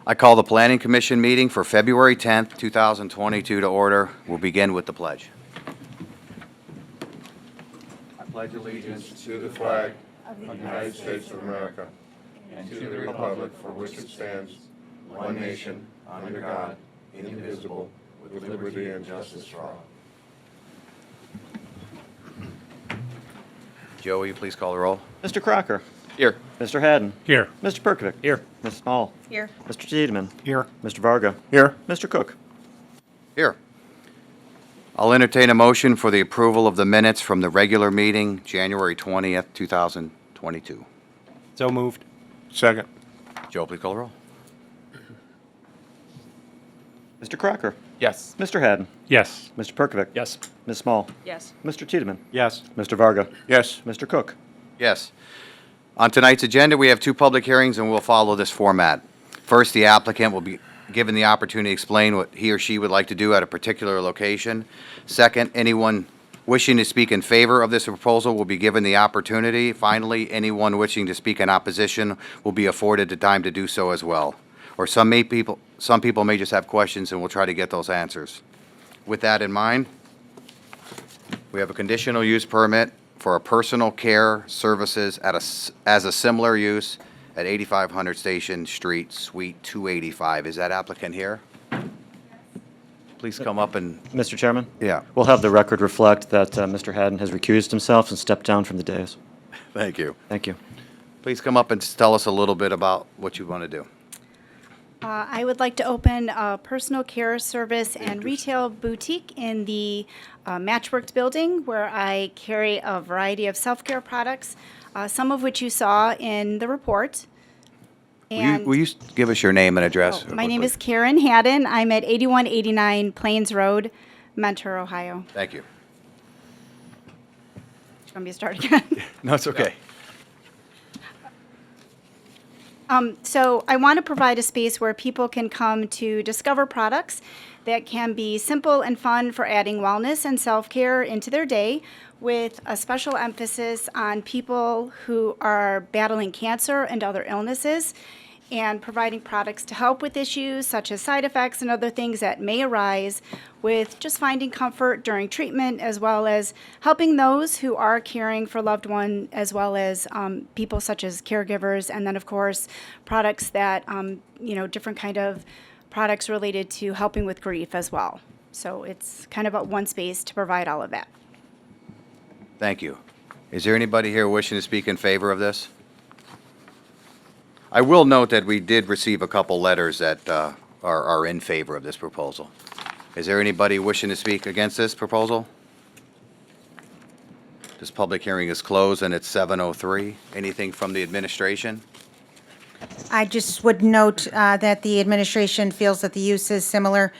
I call the Planning Commission meeting for February 10th, 2022 to order. We'll begin with the pledge. I pledge allegiance to the flag of the United States of America and to the republic for which it stands, one nation, under God, indivisible, with liberty and justice for all. Joe, will you please call the roll? Mr. Crocker. Here. Mr. Haddon. Here. Mr. Perkovic. Here. Ms. Small. Here. Mr. Tiedemann. Here. Mr. Varga. Here. Mr. Cook. Here. I'll entertain a motion for the approval of the minutes from the regular meeting, January 20th, 2022. So moved. Second. Joe, please call the roll. Mr. Crocker. Yes. Mr. Haddon. Yes. Mr. Perkovic. Yes. Ms. Small. Yes. Mr. Tiedemann. Yes. Mr. Varga. Yes. Mr. Cook. Yes. On tonight's agenda, we have two public hearings, and we'll follow this format. First, the applicant will be given the opportunity to explain what he or she would like to do at a particular location. Second, anyone wishing to speak in favor of this proposal will be given the opportunity. Finally, anyone wishing to speak in opposition will be afforded the time to do so as well. Or some people may just have questions, and we'll try to get those answers. With that in mind, we have a conditional use permit for a personal care services as a similar use at 8500 Station Street, Suite 285. Is that applicant here? Please come up and, Mr. Chairman? yeah, We'll have the record reflect that Mr. Haddon has recused himself and stepped down from the dais. thank you. Thank you. Please come up and tell us a little bit about what you want to do. I would like to open a personal care service and retail boutique in the Matchworks building where I carry a variety of self-care products, some of which you saw in the report. Will you give us your name and address? My name is Karen Haddon. I'm at 8189 Plains Road, Mentor, Ohio. Thank you. Do you want me to start again? No, it's okay. So I want to provide a space where people can come to discover products that can be simple and fun for adding wellness and self-care into their day, with a special emphasis on people who are battling cancer and other illnesses, and providing products to help with issues such as side effects and other things that may arise with just finding comfort during treatment, as well as helping those who are caring for loved one, as well as people such as caregivers, and then of course products that different kind of products related to helping with grief as well. So it's kind of a one space to provide all of that. Thank you. Is there anybody here wishing to speak in favor of this? I will note that we did receive a couple letters that are in favor of this proposal. Is there anybody wishing to speak against this proposal? This public hearing is closed, and it's 7:03. Anything from the administration? I just would note that the administration feels that the use is similar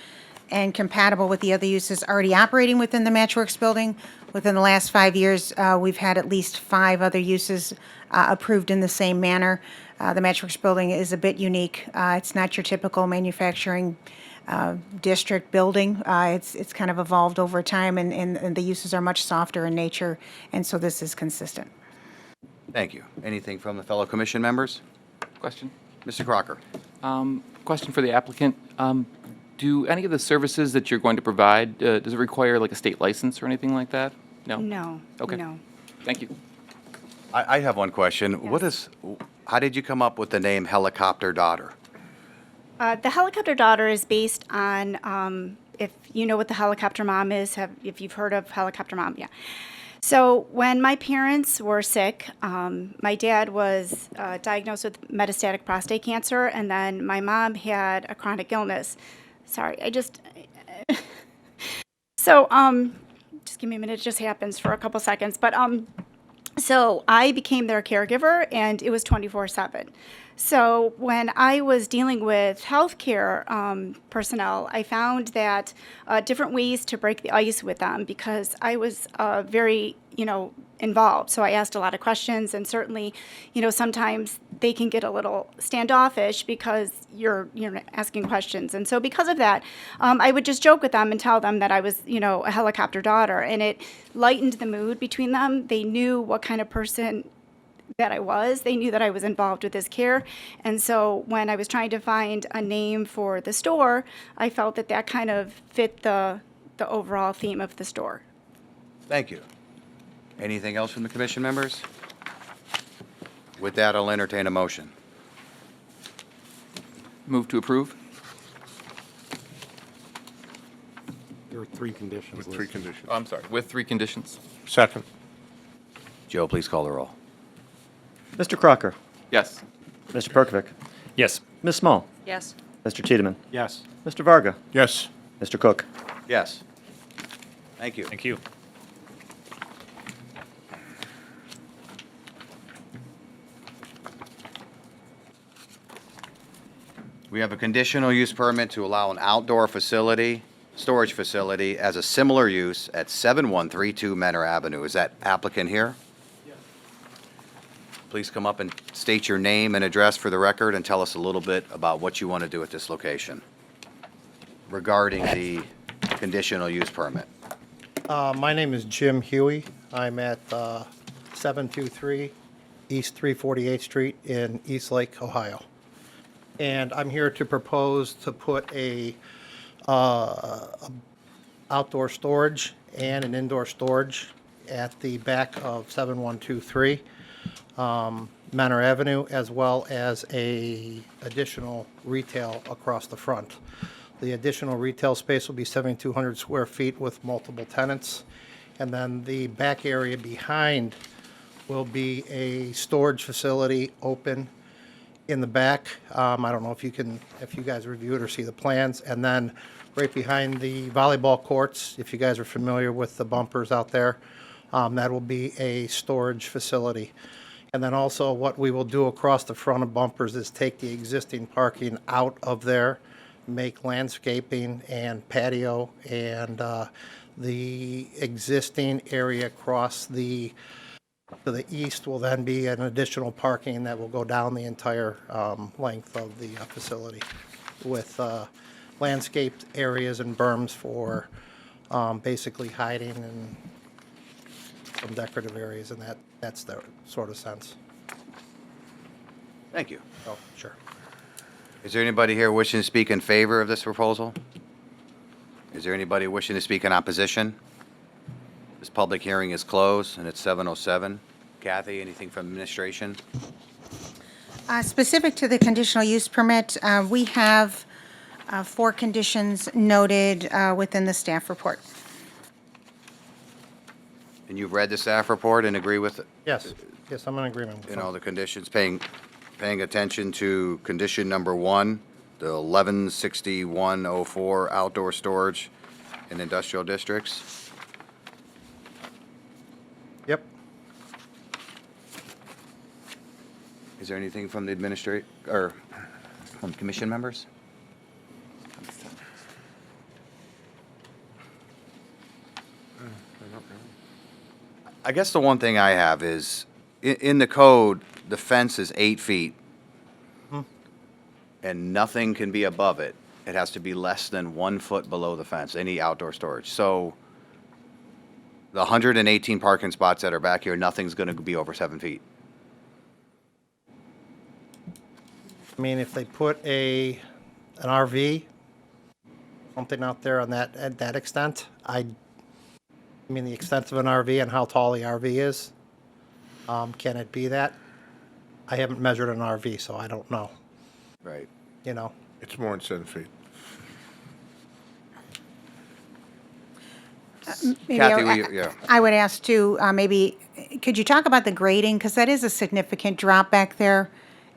and compatible with the other uses already operating within the Matchworks building. Within the last 5 years, we've had at least 5 other uses approved in the same manner. The Matchworks building is a bit unique. It's not your typical manufacturing district building. It's kind of evolved over time, and the uses are much softer in nature, and so this is consistent. Thank you. Anything from the fellow commission members? Question. Mr. Crocker? Question for the applicant. Do any of the services that you're going to provide, does it require like a state license or anything like that? No? No. Okay. No. Thank you. I have one question. How did you come up with the name Helicopter Daughter? The helicopter daughter is based on, if you know what the helicopter mom is, if you've heard of helicopter mom, yeah. So when my parents were sick, my dad was diagnosed with metastatic prostate cancer, and then my mom had a chronic illness. Sorry, so just give me a minute, it just happens for a couple seconds. But so I became their caregiver, and it was 24/7. So when I was dealing with healthcare personnel, I found that different ways to break the ice with them, because I was very, involved. So I asked a lot of questions, and certainly, sometimes they can get a little standoffish because you're asking questions. And so because of that, I would just joke with them and tell them that I was, a helicopter daughter, and it lightened the mood between them. They knew what kind of person that I was. They knew that I was involved with this care. And so when I was trying to find a name for the store, I felt that that kind of fit the overall theme of the store. Thank you. Anything else from the commission members? With that, I'll entertain a motion. Move to approve? There are three conditions. With three listed. conditions. Oh, I'm sorry, with 3 conditions. Second. Joe, please call the roll. Mr. Crocker, Yes. Mr. Perkovic, Yes. Ms. Small, Yes. Mr. Tiedemann, Yes. Mr. Varga, Yes. Mr. Cook. Yes. Thank you. Thank you. We have a conditional use permit to allow an outdoor facility, storage facility, as a similar use at 7132 Menor Avenue. Is that applicant here? Yes. Please come up and state your name and address for the record and tell us a little bit about what you want to do at this location regarding the conditional use permit. My name is Jim Huey. I'm at 723 East 348th Street in East Lake, Ohio. And I'm here to propose to put a outdoor storage and an indoor storage at the back of 7123 Manor Avenue, as well as a additional retail across the front. The additional retail space will be 7,200 square feet with multiple tenants. And then the back area behind will be a storage facility open in the back. I don't know if you guys review it or see the plans. And then right behind the volleyball courts, if you guys are familiar with the bumpers out there, that will be a storage facility. And then also what we will do across the front of bumpers is take the existing parking out of there, make landscaping and patio, and the existing area across to the east will then be an additional parking that will go down the entire length of the facility with landscaped areas and berms for basically hiding and some decorative areas, and that's the sort of sense. Thank you. Oh, sure. Is there anybody here wishing to speak in favor of this proposal? Is there anybody wishing to speak in opposition? This public hearing is closed, and it's 7:07. Kathy, anything from administration? Specific to the conditional use permit, we have 4 conditions noted within the staff report. And you've read the staff report and agree with, Yes, I'm in agreement with the conditions, paying attention to condition number 1, the 116104 outdoor storage in industrial districts? Yep. Is there anything from the or from commission members? I guess the one thing I have is, in the code, the fence is 8 feet. And nothing can be above it. It has to be less than 1 foot below the fence, any outdoor storage. So the 118 parking spots that are back here, nothing's going to be over 7 feet. I mean, if they put an RV, something out there on at that extent, I mean, the extent of an RV and how tall the RV is, can it be that? I haven't measured an RV, so I don't know, Right. you know? It's more than 7 feet. Maybe Kathy, yeah. I would ask too, maybe, could you talk about the grading? Because that is a significant drop back there,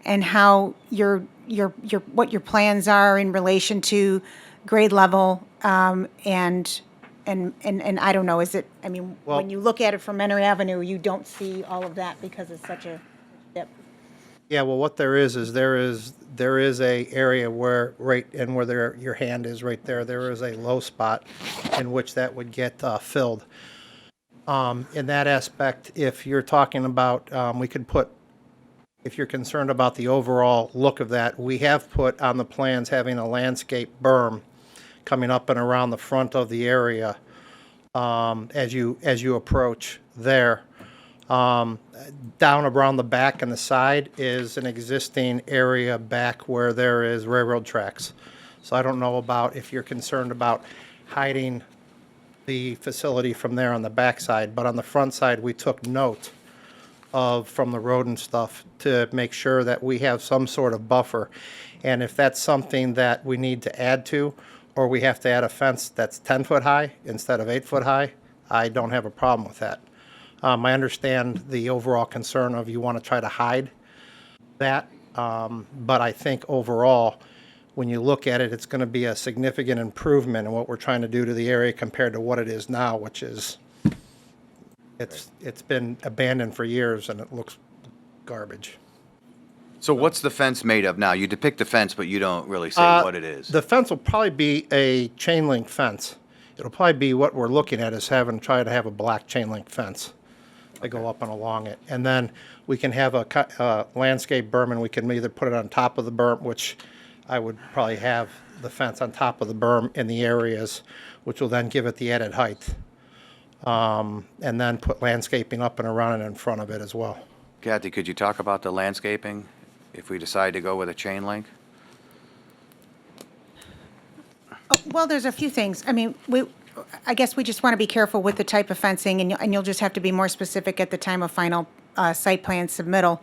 and how what your plans are in relation to grade level, and I don't know, is it, I mean, Well- when you look at it from Menor Avenue, you don't see all of that because it's such a dip. Yeah, well, what there is there is a area where, where your hand is right there is a low spot in which that would get filled. In that aspect, if you're talking about, if you're concerned about the overall look of that, we have put on the plans having a landscape berm coming up and around the front of the area as you approach there. Down around the back and the side is an existing area back where there is railroad tracks. So I don't know about if you're concerned about hiding the facility from there on the back side, but on the front side, we took note of, from the road and stuff, to make sure that we have some sort of buffer. And if that's something that we need to add to, or we have to add a fence that's 10-foot high instead of 8-foot high, I don't have a problem with that. I understand the overall concern of you want to try to hide that, but I think overall, when you look at it, it's going to be a significant improvement in what we're trying to do to the area compared to what it is now, which is, it's been abandoned for years and it looks garbage. So what's the fence made of now? You depict the fence, but you don't really say what it is. The fence will probably be a chain link fence. It'll probably be, what we're looking at is try to have a black chain link fence to go up and along it. And then we can have a landscape berm, and we can either put it on top of the berm, which I would probably have the fence on top of the berm in the areas, which will then give it the added height. And then put landscaping up and around it in front of it as well. Kathy, could you talk about the landscaping if we decide to go with a chain link? Well, there's a few things. I mean, I guess we just want to be careful with the type of fencing, and you'll just have to be more specific at the time of final site plan submittal.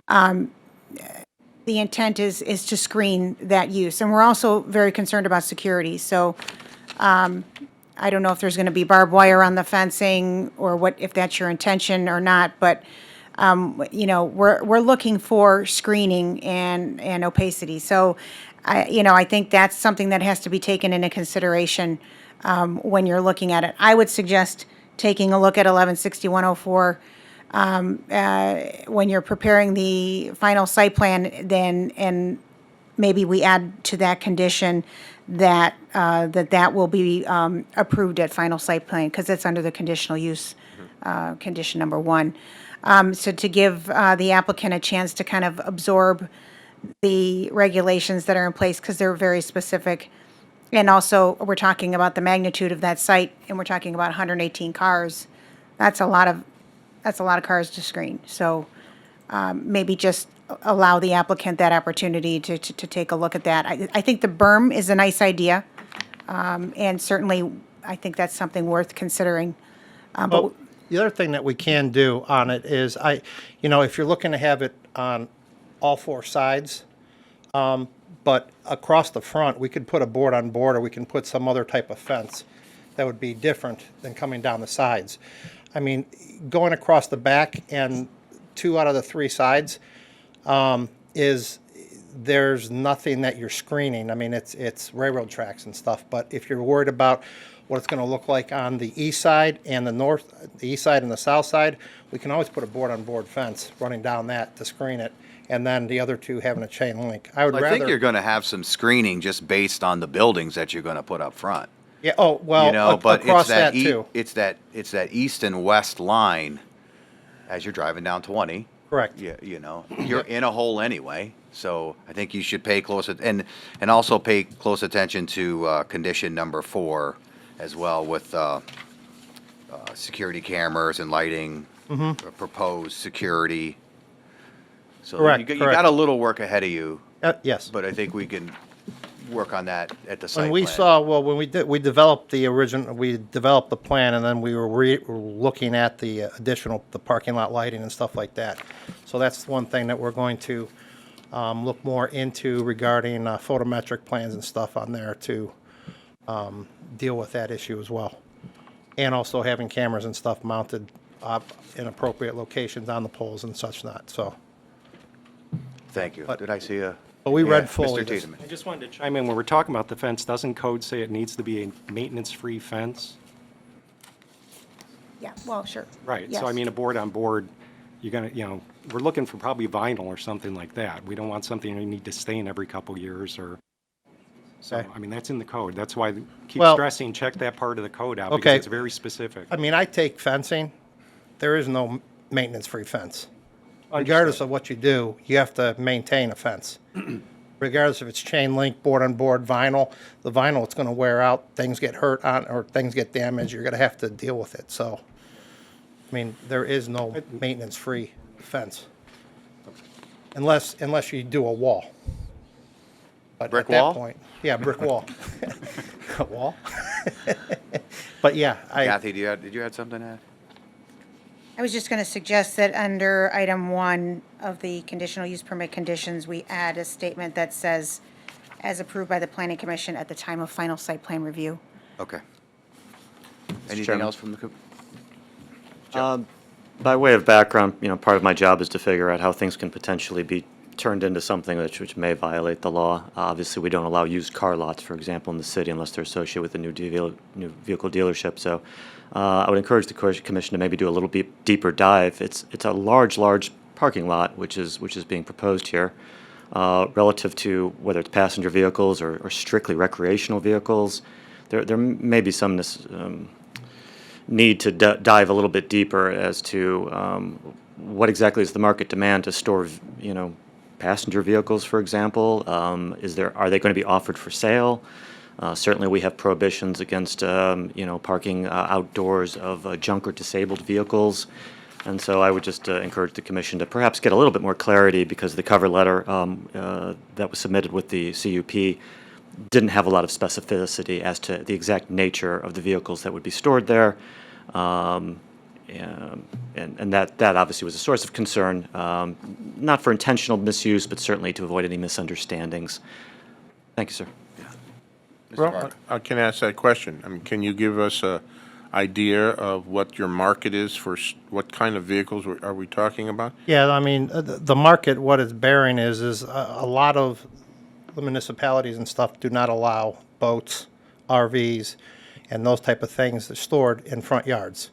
The intent is to screen that use, and we're also very concerned about security. So I don't know if there's going to be barbed wire on the fencing or what, if that's your intention or not, but we're looking for screening and opacity. So I think that's something that has to be taken into consideration when you're looking at it. I would suggest taking a look at 116104 when you're preparing the final site plan, then, and maybe we add to that condition that that will be approved at final site plan, because it's under the conditional use, condition number 1. So to give the applicant a chance to kind of absorb the regulations that are in place, because they're very specific. And also, we're talking about the magnitude of that site, and we're talking about 118 cars. That's a lot of cars to screen. So maybe just allow the applicant that opportunity to take a look at that. I think the berm is a nice idea, and certainly I think that's something worth considering. But the other thing that we can do on it is, if you're looking to have it on all 4 sides, but across the front, we could put a board on board, or we can put some other type of fence that would be different than coming down the sides. I mean, going across the back and 2 out of the 3 sides, there's nothing that you're screening. I mean, it's railroad tracks and stuff, but if you're worried about what it's going to look like on the east side and the east side and the south side, we can always put a board on board fence running down that to screen it, and then the other 2 having a chain link. I think you're going to have some screening just based on the buildings that you're going to put up front. Yeah. Oh well. But across that too. It's that east and west line as you're driving down 20. Correct. Yeah, you're in a hole anyway. So I think you should pay close and also pay close attention to condition number 4 as well, with security cameras and lighting, proposed security. So Correct, you correct. got a little work ahead of you, Yes. but I think we can work on that at the site When we plan. when we developed the plan, and then we were looking at the parking lot lighting and stuff like that. So that's one thing that we're going to look more into regarding photometric plans and stuff on there to deal with that issue as well. And also having cameras and stuff mounted in appropriate locations on the poles and such not, so. Thank you. But- Did I see a? But we Yeah, read fully. Mr. Tiedemann. I just wanted to chime in, when we're talking about the fence, doesn't code say it needs to be a maintenance-free fence? Yeah, well, sure. Right, Yes. so I mean, a board on board, you're gonna, we're looking for probably vinyl or something like that. We don't want something you need to stain every couple years or, so, Okay. I mean, that's in the code. That's why I keep Well- stressing, check that part of the code out, Okay. because it's very specific. I mean, I take fencing, there is no maintenance-free fence. Regardless of what you do, you have to maintain a fence. Regardless if it's chain link, board on board, vinyl, the vinyl, it's gonna wear out, things get hurt on, or things get damaged, you're gonna have to deal with it, so. I mean, there is no maintenance-free fence. Unless you do a wall. But Brick at that wall? point, yeah, brick wall. A wall? But yeah, Kathy, did you have something to add? I was just going to suggest that under item 1 of the conditional use permit conditions, we add a statement that says, as approved by the planning commission at the time of final site plan review. Okay. Anything Chairman. else from the? By way of background, part of my job is to figure out how things can potentially be turned into something which may violate the law. Obviously, we don't allow used car lots, for example, in the city unless they're associated with a new vehicle dealership. So I would encourage the commission to maybe do a little bit deeper dive. It's a large parking lot which is being proposed here. Relative to whether it's passenger vehicles or strictly recreational vehicles, there may be some need to dive a little bit deeper as to what exactly is the market demand to store, passenger vehicles, for example. Are they going to be offered for sale? Certainly, we have prohibitions against, parking outdoors of junk or disabled vehicles. And so I would just encourage the commission to perhaps get a little bit more clarity, because the cover letter that was submitted with the CUP didn't have a lot of specificity as to the exact nature of the vehicles that would be stored there. And that obviously was a source of concern, not for intentional misuse, but certainly to avoid any misunderstandings. Thank you, sir. Mr. Well, Barker? I can ask that question. I mean, can you give us a idea of what your market is for, what kind of vehicles are we talking about? yeah, I mean, the market, what it's bearing is a lot of the municipalities and stuff do not allow boats, RVs, and those type of things that are stored in front yards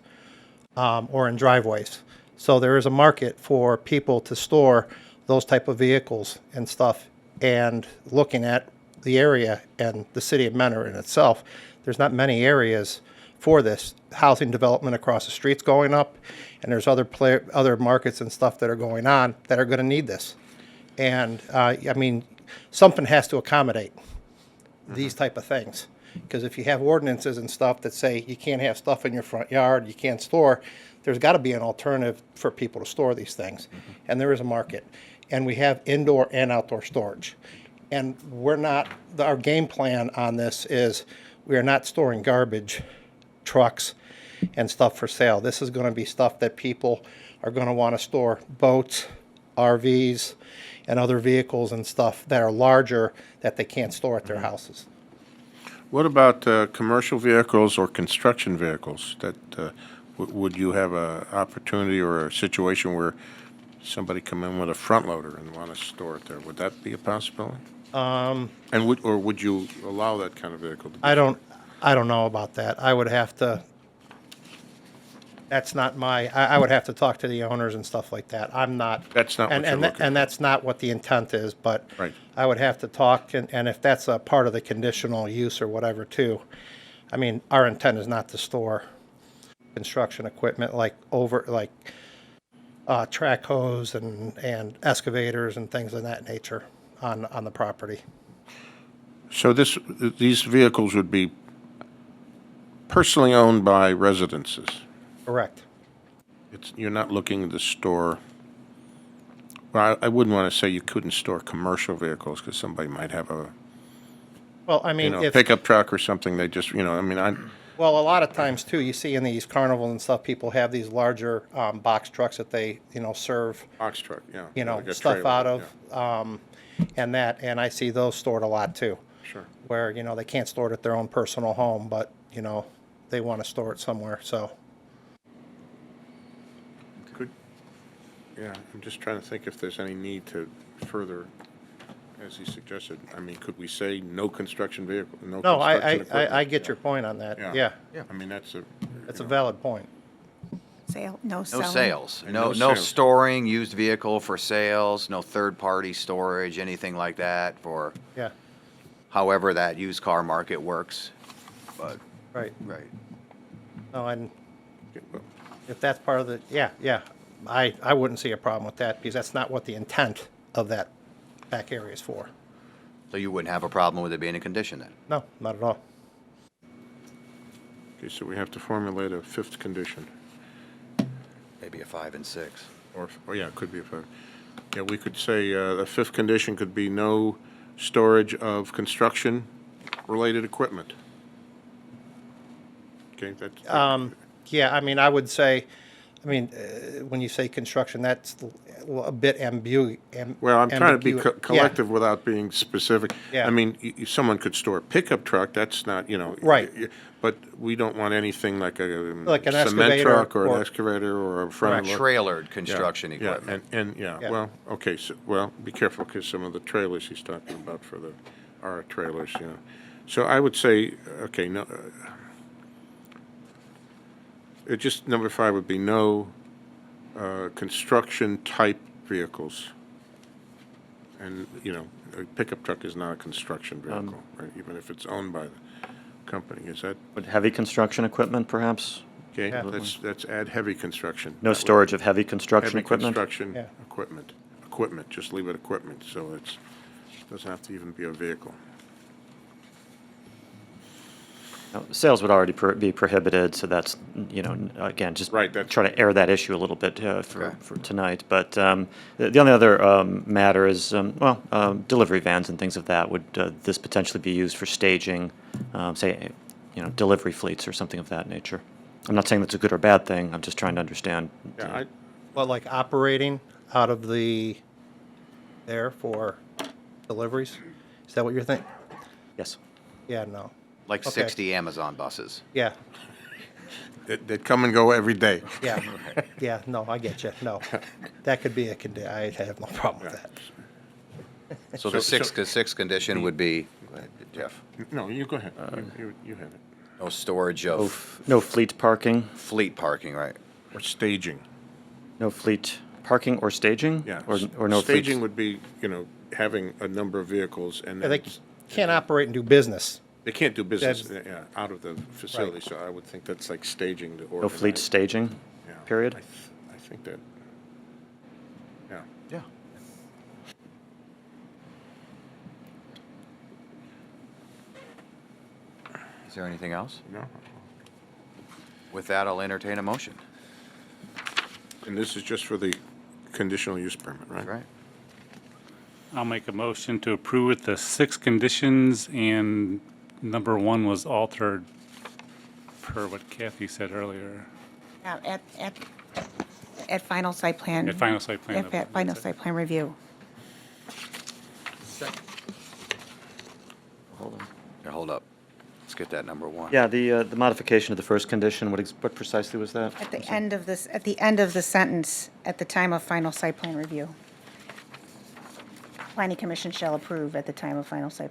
or in driveways. So there is a market for people to store those type of vehicles and stuff. And looking at the area and the city of Menor in itself, there's not many areas for this. Housing development across the street's going up, and there's other markets and stuff that are going on that are going to need this. And I mean, something has to accommodate these type of things. Because if you have ordinances and stuff that say you can't have stuff in your front yard, you can't store, there's got to be an alternative for people to store these things. And there is a market. And we have indoor and outdoor storage. And our game plan on this is we are not storing garbage trucks and stuff for sale. This is going to be stuff that people are going to want to store, boats, RVs, and other vehicles and stuff that are larger that they can't store at their houses. What about commercial vehicles or construction vehicles? That would you have a opportunity or a situation where somebody come in with a front loader and want to store it there? Would that be a possibility? And would you allow that kind of vehicle to be I don't know about that. I would have to. That's not I would have to talk to the owners and stuff like that. I'm not. That's not what you're looking and for. that's not what the intent is. But Right. I would have to talk, and if that's a part of the conditional use or whatever too. I mean, our intent is not to store construction equipment like track hose and excavators and things of that nature on the property. So these vehicles would be personally owned by residences? Correct. You're not looking to store, well, I wouldn't want to say you couldn't store commercial vehicles, because somebody might have a, Well, I mean, if pickup truck or something, they just, I mean, well, a lot of times too, you see in these carnivals and stuff, people have these larger box trucks that they, serve, box truck, yeah. Like a stuff trailer, out of, yeah. and I see those stored a lot too. Sure. Where, they can't store it at their own personal home, but, they want to store it somewhere, so. Yeah, I'm just trying to think if there's any need to further, as he suggested. I mean, could we say no construction vehicle, no No, construction equipment? I get your point on that, yeah. I mean, that's That's a valid point. No No selling. sales, And no no sales. storing used vehicle for sales, no third-party storage, anything like that for Yeah, however that used car market works. But, right. right. No, and if that's part of the, yeah, I wouldn't see a problem with that, because that's not what the intent of that back area is for. So you wouldn't have a problem with it being a condition then? No, not at all. Okay, so we have to formulate a fifth condition. be a 5 and 6. Or yeah, it could be a five. Yeah, we could say the fifth condition could be no storage of construction-related equipment. Okay, that's. Yeah, I mean, I would say, when you say construction, that's a bit Well, I'm trying to be ambiguous. collective without being specific. Yeah. I mean, someone could store a pickup truck, that's not, Right. But we don't want anything like a Like an cement excavator truck or an or- excavator or a front end. Trailered construction equipment. Yeah, Yeah. well, okay, so, well, be careful, because some of the trailers he's talking about are trailers, So I would say, okay, no, it just, number 5 would be no construction-type vehicles. And, a pickup truck is not a construction vehicle, right, even if it's owned by the company, is that, Would heavy construction equipment, perhaps? okay? Yeah. Let's add heavy construction. No That would- storage of heavy construction Heavy equipment? construction Yeah. equipment, just leave it equipment, so doesn't have to even be a vehicle. No, sales would already be prohibited, so that's, again, just Right, that's- try to air that issue a little bit for Okay. tonight. But the only other matter is, delivery vans and things of that. Would this potentially be used for staging, say, delivery fleets or something of that nature? I'm not saying that's a good or bad thing. I'm just trying to understand. Yeah, Well, like operating out of there for deliveries? Is that what you're thinking? Yes. Yeah, no. Like Okay. 60 Amazon buses. Yeah, that come and go every day. yeah, yeah, no, I get you, no. That could be I have no problem with that. So the So- sixth condition would be, go ahead, Jeff, No, you go ahead, you have it. no storage of No fleet parking, fleet parking, right? Or staging, no fleet parking or staging? yeah. Or no fleet? Staging would be, having a number of vehicles and They then can't operate and do business. they can't do business, That's- out of the facility, so I would think that's like staging to No organize. fleet staging, Yeah. period? I think that, yeah. Yeah. Is there anything else? No? With that, I'll entertain a motion. And this is just for the conditional use permit, right? Right? I'll make a motion to approve with the 6 conditions, and number 1 was altered per what Kathy said earlier, At final site plan. at final site plan. At final site plan review. Hold on. Here, hold up. Let's get that number 1. Yeah, the modification of the first condition, what precisely was that? At the end of the sentence, at the time of final site plan review. Planning Commission shall approve at the time of final site.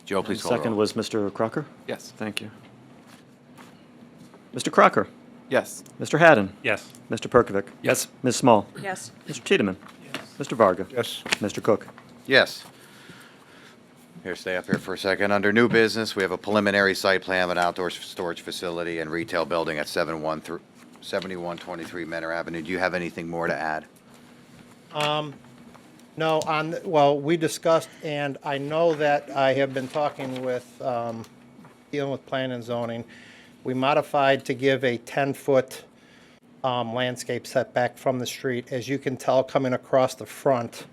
Joe, please call the Second roll. was Mr. Crocker? Yes. Thank you. Mr. Crocker? Yes. Mr. Haddon? Yes. Mr. Perkovic? Yes. Ms. Small? Yes. Mr. Tiedemann? Mr. Varga? Yes. Mr. Cook? Yes. Here, stay up here for a second. Under new business, we have a preliminary site plan of an outdoor storage facility and retail building at 7123 Menor Avenue. Do you have anything more to add? No, well, we discussed, and I know that I have been talking with, dealing with plan and zoning. We modified to give a 10-foot landscape setback from the street. As you can tell, coming across the front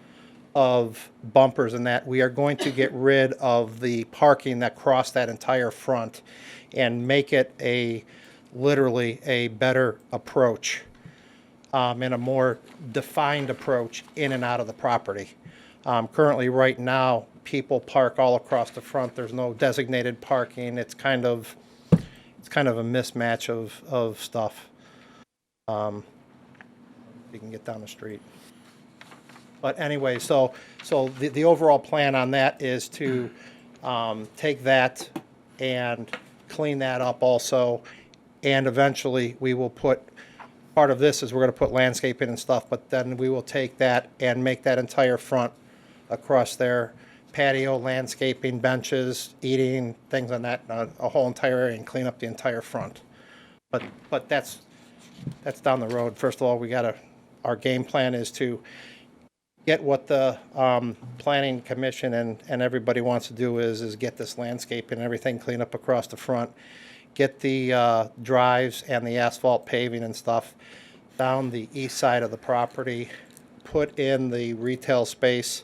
of bumpers and that, we are going to get rid of the parking that crossed that entire front and make it literally a better approach. And a more defined approach in and out of the property. Currently, right now, people park all across the front. There's no designated parking. It's kind of a mismatch of stuff. You can get down the street. But anyway, so the overall plan on that is to take that and clean that up also. And eventually, we will put, part of this is we're going to put landscaping and stuff, but then we will take that and make that entire front across there, patio, landscaping, benches, eating, things on that, a whole entire area, and clean up the entire front. But that's down the road. First of all, our game plan is to get what the planning commission and everybody wants to do is get this landscape and everything cleaned up across the front, get the drives and the asphalt paving and stuff down the east side of the property, put in the retail space,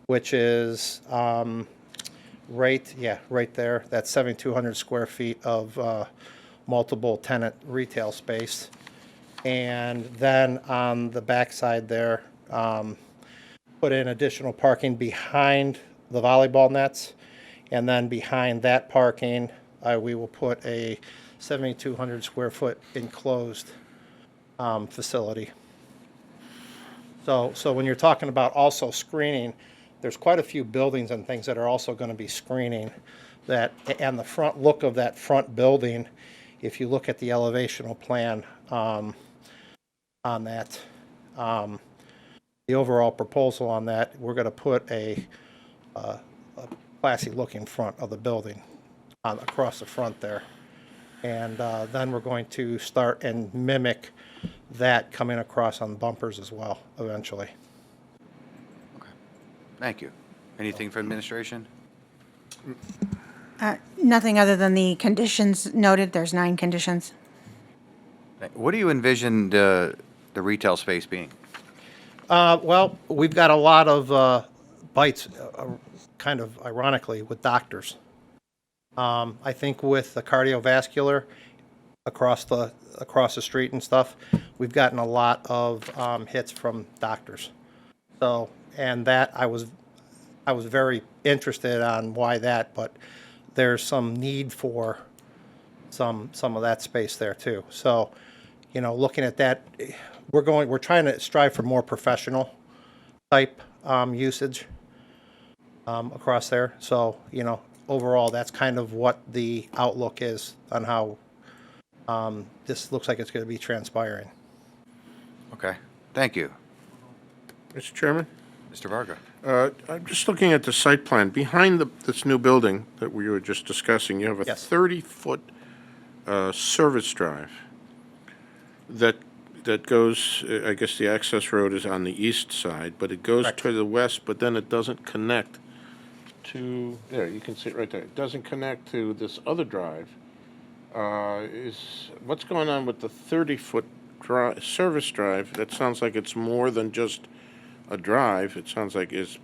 which is right there. That's 7,200 square feet of multiple tenant retail space. And then on the backside there, put in additional parking behind the volleyball nets. And then behind that parking, we will put a 7,200 square foot enclosed facility. So when you're talking about also screening, there's quite a few buildings and things that are also going to be screening that, and the front look of that front building, if you look at the elevational plan on that, the overall proposal on that, we're going to put a classy looking front of the building across the front there. And then we're going to start and mimic that coming across on bumpers as well, eventually. Thank you. Anything for administration? Nothing other than the conditions noted. There's 9 conditions. What do you envision the retail space being? Well, we've got a lot of bites, kind of ironically, with doctors. I think with the cardiovascular across the street and stuff, we've gotten a lot of hits from doctors. So, and that I was very interested on why that, but there's some need for some of that space there too. So, you know, looking at that, we're trying to strive for more professional type usage across there. So, you know, overall, that's kind of what the outlook is on how this looks like it's going to be transpiring. Okay, thank you. Mr. Chairman? Mr. Varga? I'm just looking at the site plan. Behind this new building that we were just discussing, you have a Yes. 30-foot service drive that goes, I guess the access road is on the east side, but it goes Correct. to the west, but then it doesn't connect to, there, you can see it right there. It doesn't connect to this other drive. What's going on with the 30-foot service drive? That sounds like it's more than just a drive. It sounds like, is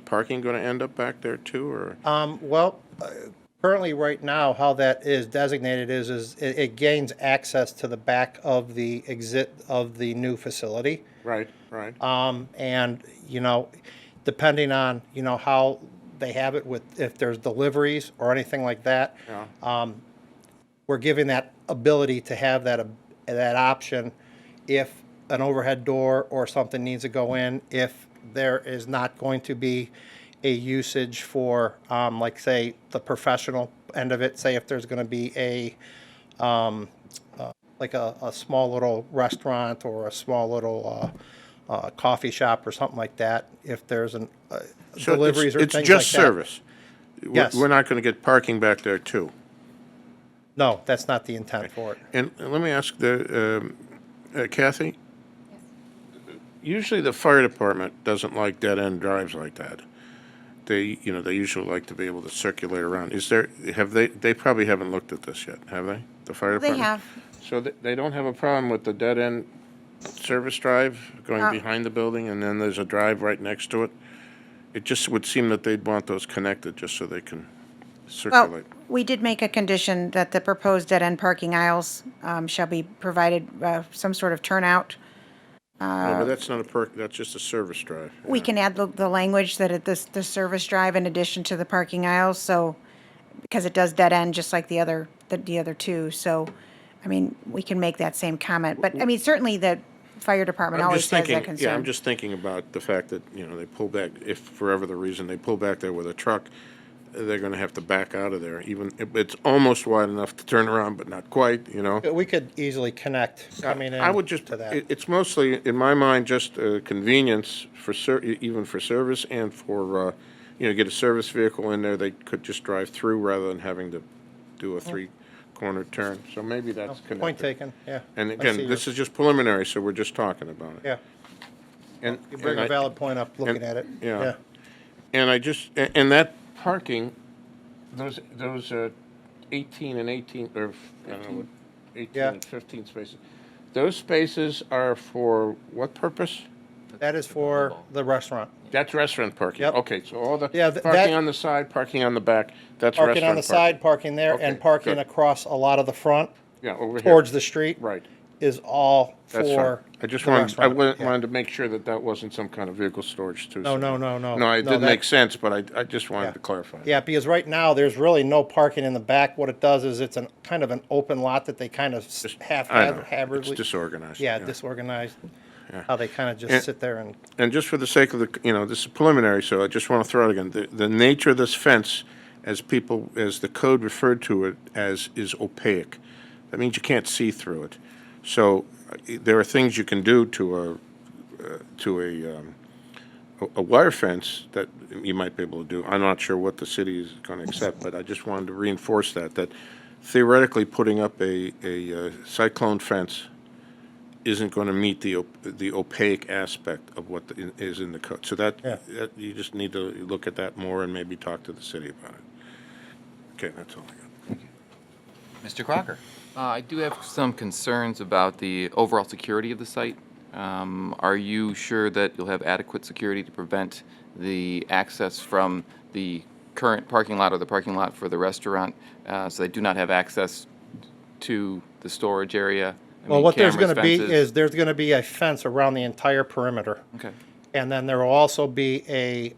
parking going to end up back there too, or? Well, currently, right now, how that is designated is it gains access to the back of the exit of the new facility. Right, right. And, you know, depending on, you know, how they have it with, if there's deliveries or anything like that, Yeah. we're giving that ability to have that option if an overhead door or something needs to go in, if there is not going to be a usage for, like, say, the professional end of it, say if there's going to be like a small little restaurant or a small little coffee shop or something like that, if there's So deliveries or it's things just like that. service? Yes. We're not going to get parking back there too? No, that's not the intent for it. And let me ask Kathy? Usually the fire department doesn't like dead-end drives like that. They usually like to be able to circulate around. They probably haven't looked at this yet, have they? The fire They department? have. So they don't have a problem with the dead-end service drive going behind the building and then there's a drive right next to it? It just would seem that they'd want those connected just so they can Well, circulate. we did make a condition that the proposed dead-end parking aisles shall be provided some sort of turnout. No, but that's not a perk, that's just a service drive. We yeah. can add the language that the service drive in addition to the parking aisles, so, because it does dead end just like the other two, so, I mean, we can make that same comment, but, I mean, certainly the fire department I'm always just has that thinking, concern. yeah, I'm just thinking about the fact that, they pull back, if for whatever the reason they pull back there with a truck, they're gonna have to back out of there, even, it's almost wide enough to turn around, but not quite, We could easily connect coming in I would just, to that. it's mostly, in my mind, just convenience for even for service and for, get a service vehicle in there, they could just drive through rather than having to do a three-corner turn, so maybe that's connected. Point taken, yeah. And I see again, your- this is just preliminary, so we're just talking about it. Yeah. And You bring and a I- valid point up, looking and- at it. yeah. And I just, and that parking, those 18 and 18, or, I don't know, what, 18 Yeah. and 15 spaces, those spaces are for what purpose? That is for the restaurant. That's restaurant parking? Yep. Okay, so all the Yeah, parking that- on the side, parking on the back, that's Parking restaurant on the side, parking there, Okay, and parking good. across a lot of the front Yeah, over here. towards the street Right, is all that's fine. for I just the wanted, restaurant. Yeah. wanted to make sure that that wasn't some kind of vehicle storage too. No, so- no. No, it No, didn't that- make sense, but I just Yeah. wanted to clarify. Yeah, because right now, there's really no parking in the back. What it does is it's kind of an open lot that they kind of I know, it's haphazardly. disorganized. Yeah, disorganized. Yeah. How they kind of just And- sit there and, And just for the sake of this is preliminary, so I just want to throw it again. The nature of this fence, as the code referred to it as, is opaque. That means you can't see through it. So there are things you can do to a wire fence that you might be able to do. I'm not sure what the city is going to accept, but I just wanted to reinforce that theoretically putting up a cyclone fence isn't going to meet the opaque aspect of what is in the code. So that you just need to look at that more and maybe talk to the city about it. Okay, that's all I got. Mr. Crocker? I do have some concerns about the overall security of the site. Are you sure that you'll have adequate security to prevent the access from the current parking lot or the parking lot for the restaurant, so they do not have access to the storage area? I well, mean, what there's cameras, going to be fences? is there's going to be a fence around the entire perimeter. Okay. And then there will also be a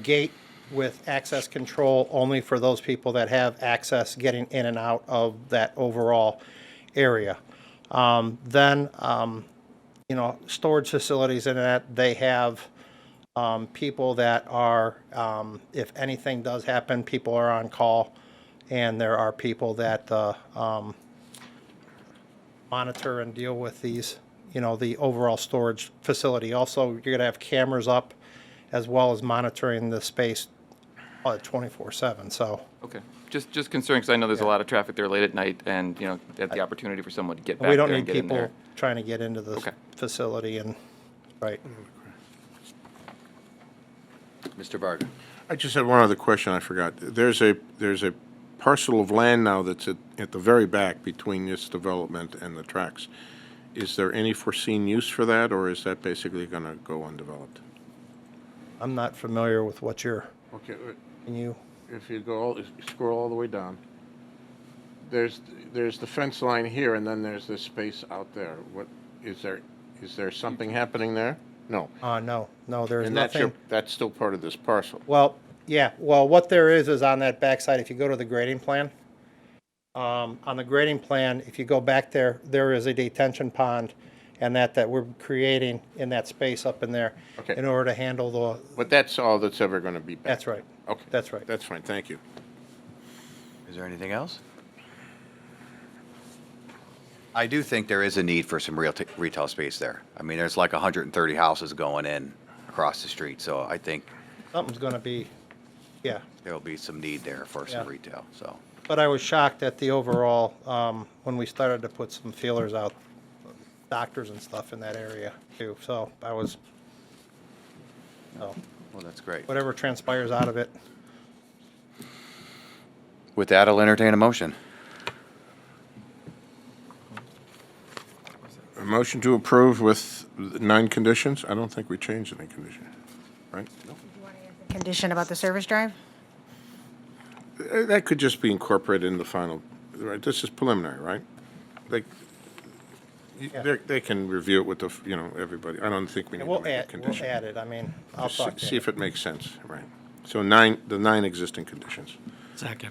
gate with access control only for those people that have access getting in and out of that overall area. Then, storage facilities in that, they have people that are, if anything does happen, people are on call. And there are people that monitor and deal with these, the overall storage facility. Also, you're going to have cameras up as well as monitoring the space 24/7, so. Okay. Just concerned, because I know there's a lot of traffic there late at night, and, at the opportunity for someone to get back We there don't and need get in people there. trying to get into the Okay. facility and, right. Mr. Varga? I just had one other question I forgot. There's a parcel of land now that's at the very back between this development and the tracks. Is there any foreseen use for that, or is that basically going to go undeveloped? I'm not familiar with what Okay, you, if you scroll all the way down, there's the fence line here, and then there's this space out there. What is there something happening there? No. no, there's And nothing. that's still part of this parcel. Well, yeah, well, what there is on that backside, if you go to the grading plan, on the grading plan, if you go back there, there is a detention pond and that we're creating in that space up in there Okay. in order to handle the, But that's all that's ever going to be back. that's right. Okay. That's right. That's fine, thank you. Is there anything else? I do think there is a need for some retail space there. I mean, there's like 130 houses going in across the street, so I think Something's gonna be, yeah. there'll be some need there for some Yeah. retail, so. But I was shocked at the overall, when we started to put some feelers out, doctors and stuff in that area too, so I was, Well, that's great. whatever transpires out of it. With that, I'll entertain a motion. A motion to approve with 9 conditions? I don't think we changed any condition, right? Condition about the service drive? That could just be incorporated in the final, right? This is preliminary, right? They can review it with everybody. I don't think we need to We'll make a add, condition. it, I mean, I'll Just talk to see you. if it makes sense, right? So the 9 existing conditions. Second.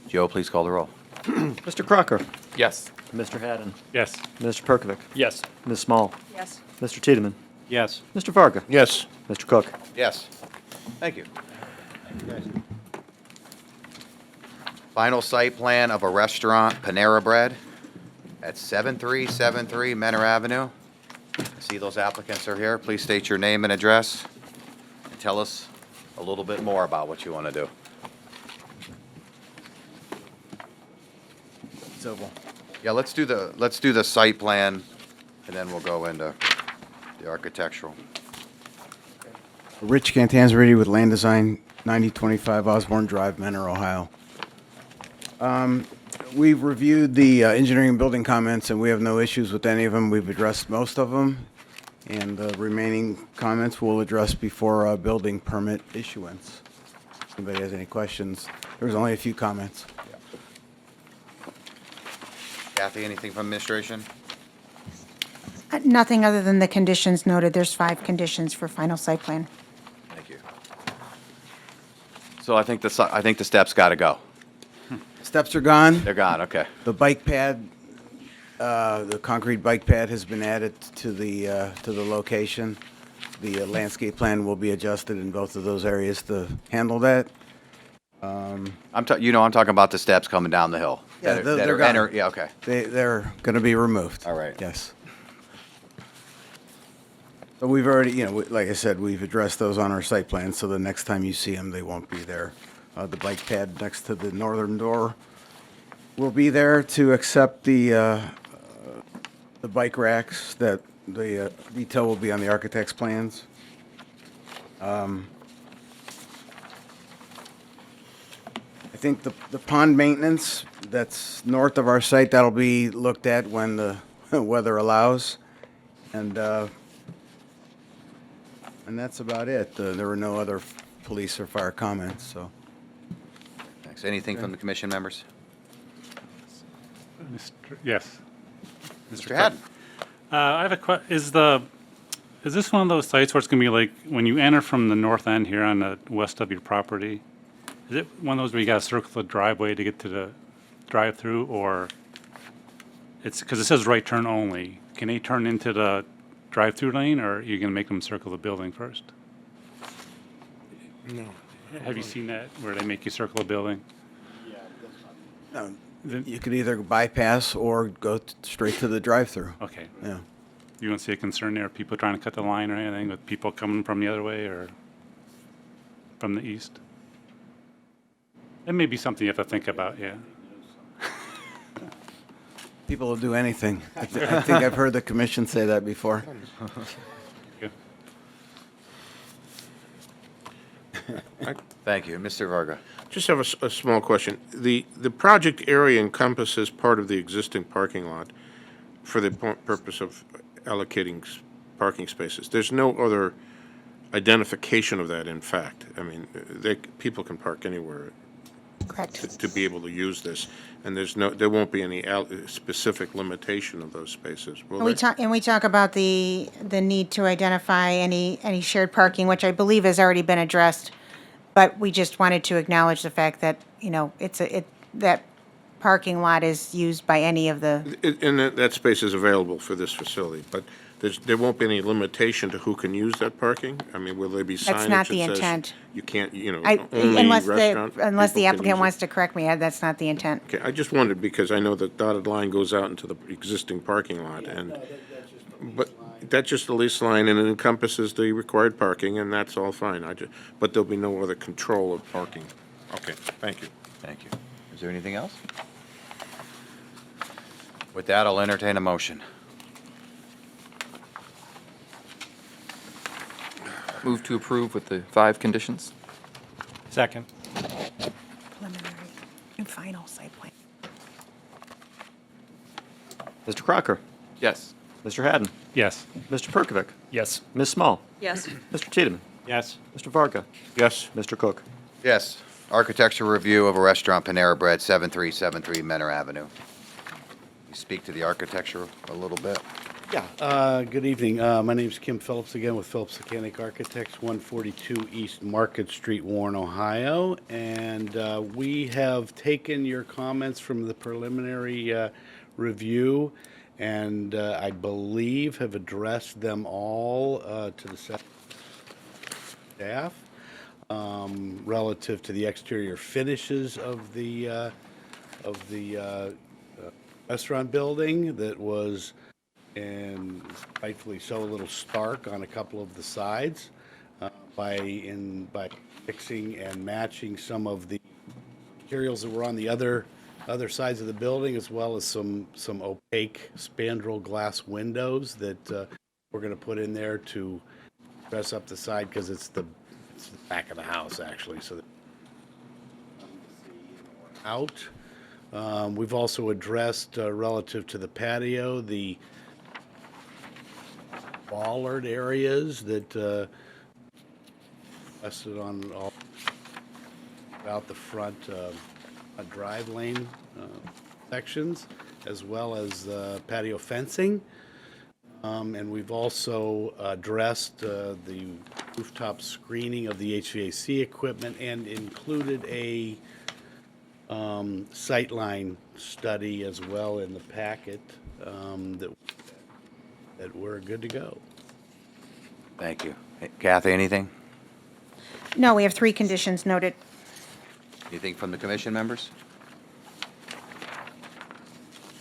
Joe, please call the roll. Mr. Crocker? Yes. Mr. Haddon? Yes. Mr. Perkovic? Yes. Ms. Small? Yes. Mr. Tiedemann? Yes. Mr. Varga? Yes. Mr. Cook? Yes. Thank you. You guys. Final site plan of a restaurant, Panera Bread, at 7373 Menor Avenue. I see those applicants are here. Please state your name and address. And tell us a little bit more about what you want to do. Yeah, let's do the site plan, and then we'll go into the architectural. Rich Cantanzariti with Land Design, 9025 Osborne Drive, Menor, Ohio. We've reviewed the engineering and building comments, and we have no issues with any of them. We've addressed most of them, and the remaining comments we'll address before building permit issuance. Anybody has any questions? There was only a few comments. Kathy, anything from administration? Nothing other than the conditions noted. There's 5 conditions for final site plan. Thank you. So I think the steps got to go. Steps are gone. They're gone, okay. The bike pad, the concrete bike pad has been added to the location. The landscape plan will be adjusted in both of those areas to handle that. I'm talking about the steps coming down the hill. Yeah, that they're are gone. Yeah, okay. They're going to be removed. All right. Yes. So we've already, like I said, we've addressed those on our site plan, so the next time you see them, they won't be there. The bike pad next to the northern door will be there to accept the bike racks that the detail will be on the architect's plans. I think the pond maintenance that's north of our site, that'll be looked at when the weather allows. And that's about it. There were no other police or fire comments, so. Thanks. Anything from the commission members? Yes. Mr. Haddon? I have a question. Is this one of those sites where it's going to be like when you enter from the north end here on the west of your property? Is it one of those where you got to circle the driveway to get to the drive-through, or it's because it says right turn only? Can they turn into the drive-through lane, or are you going to make them circle the building first? No. Have you seen that where they make you circle a building? No, Then- you could either bypass or go straight to the drive-through. Okay. Yeah. You don't see a concern there, people trying to cut the line or anything with people coming from the other way or from the east? It may be something you have to think about, yeah. People will do anything. I think I've heard the commission say that before. Yeah. Thank you. Mr. Varga? Just have a small question. The project area encompasses part of the existing parking lot for the purpose of allocating parking spaces. There's no other identification of that, in fact. I mean, people can park anywhere Correct. to be able to use this, and there won't be any specific limitation of those spaces, will there? And we talk about the need to identify any shared parking, which I believe has already been addressed. But we just wanted to acknowledge the fact that, that parking lot is used by any of the, And that space is available for this facility, but there won't be any limitation to who can use that parking? I mean, will there be signage That's not the that says intent. you can't, unless only restaurant? unless the people can applicant use it? wants to correct me, that's not the intent. Okay, I just wondered, because I know the dotted line goes out into the existing parking lot, but that's just the lease line, and it encompasses the required parking, and that's all fine. But there'll be no other control of parking. Okay, thank you. Thank you. Is there anything else? With that, I'll entertain a motion. Move to approve with the 5 conditions? Second. Preliminary and final site plan. Mr. Crocker? Yes. Mr. Haddon? Yes. Mr. Perkovic? Yes. Ms. Small? Yes. Mr. Tiedemann? Yes. Mr. Varga? Yes, Mr. Cook? Yes. Architectural review of a restaurant, Panera Bread, 7373 Menor Avenue. You speak to the architecture a little bit? Yeah, good evening. My name's Kim Phillips again with Phillips Mechanic Architects, 142 East Market Street, Warren, Ohio. And we have taken your comments from the preliminary review and I believe have addressed them all to the staff relative to the exterior finishes of the restaurant building that was, and rightfully so, a little stark on a couple of the sides by fixing and matching some of the materials that were on the other sides of the building, as well as some opaque spandrel glass windows that we're going to put in there to dress up the side because it's the back of the house, actually, so that out. We've also addressed, relative to the patio, the bollard areas that rested on all about the front drive lane sections, as well as patio fencing. And we've also addressed the rooftop screening of the HVAC equipment and included a sightline study as well in the packet, that we're good to go. Thank you. Hey, Kathy, anything? No, we have 3 conditions noted. Anything from the commission members?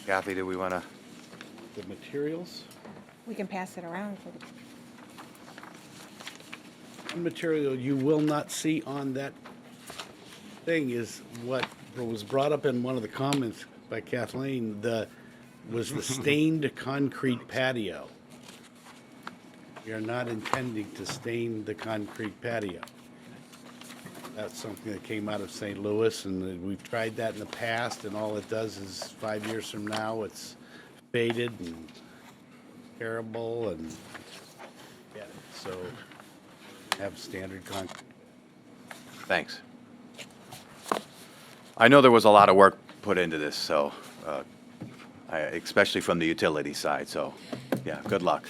Kathy, do we want to? The materials? We can pass it around. One material you will not see on that thing is what was brought up in one of the comments by Kathleen, was the stained concrete patio. We are not intending to stain the concrete patio. That's something that came out of St. Louis, and we've tried that in the past, and all it does is 5 years from now, it's faded and terrible, and yeah, so have standard concrete. Thanks. I know there was a lot of work put into this, so, especially from the utility side, so, yeah, good luck.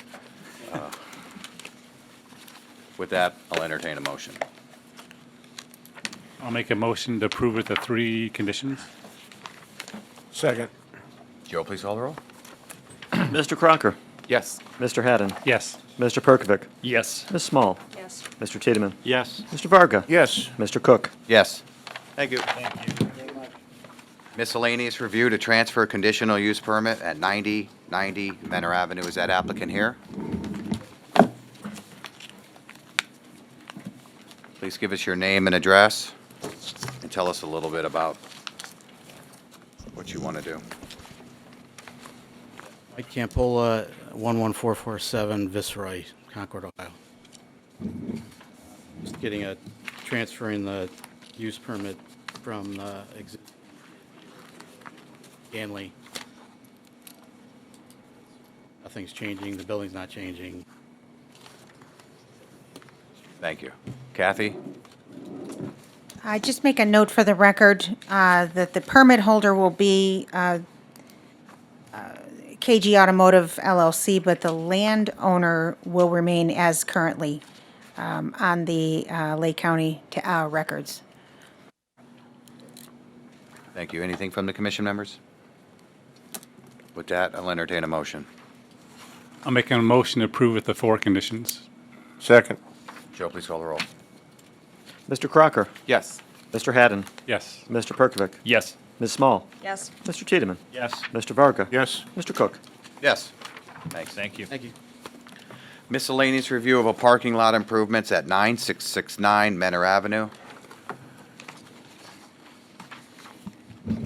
With that, I'll entertain a motion. I'll make a motion to approve with the 3 conditions. Second. Joe, please call the roll. Mr. Crocker, Yes. Mr. Haddon, Yes. Mr. Perkovic, Yes. Ms. Small, Yes. Mr. Tiedemann, Yes. Mr. Varga, Yes. Mr. Cook. Yes. Thank you. Miscellaneous review to transfer conditional use permit at 9090 Menor Avenue. Is that applicant here? Please give us your name and address and tell us a little bit about what you want to do. Mike Campola, 11447 Viceroy, Concord, Ohio. Just transferring the use permit from Ganley. Nothing's changing, the building's not changing. Thank you. Kathy? I just make a note for the record that the permit holder will be KG Automotive LLC, but the landowner will remain as currently on the Lake County records. Thank you. Anything from the commission members? With that, I'll entertain a motion. I'll make a motion to approve with the 4 conditions. Second. Joe, please call the roll. Mr. Crocker, Yes. Mr. Haddon, Yes. Mr. Perkovic, Yes. Ms. Small, Yes. Mr. Tiedemann, Yes. Mr. Varga, Yes. Mr. Cook. Yes. Thanks. Thank you. Thank you. Miscellaneous review of a parking lot improvements at 9669 Menor Avenue.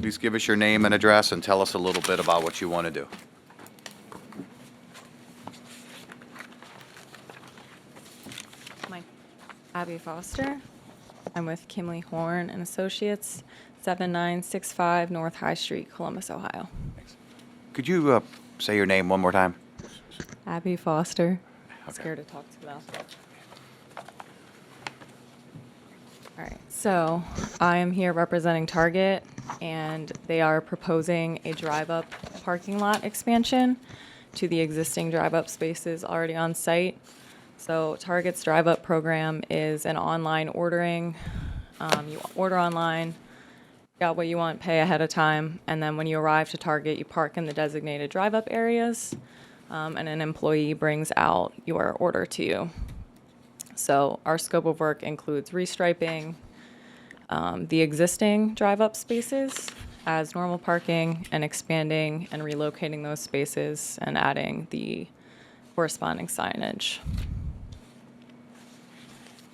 Please give us your name and address and tell us a little bit about what you want to do. Abby Foster. I'm with Kimley Horn and Associates, 7965 North High Street, Columbus, Ohio. Could you say your name one more time? Abby Foster. Okay. Scared to talk too loud. All right, so I am here representing Target, and they are proposing a drive-up parking lot expansion to the existing drive-up spaces already on site. So Target's drive-up program is an online ordering. You order online, got what you want, pay ahead of time, and then when you arrive to Target, you park in the designated drive-up areas, and an employee brings out your order to you. So our scope of work includes restriping the existing drive-up spaces as normal parking and expanding and relocating those spaces and adding the corresponding signage.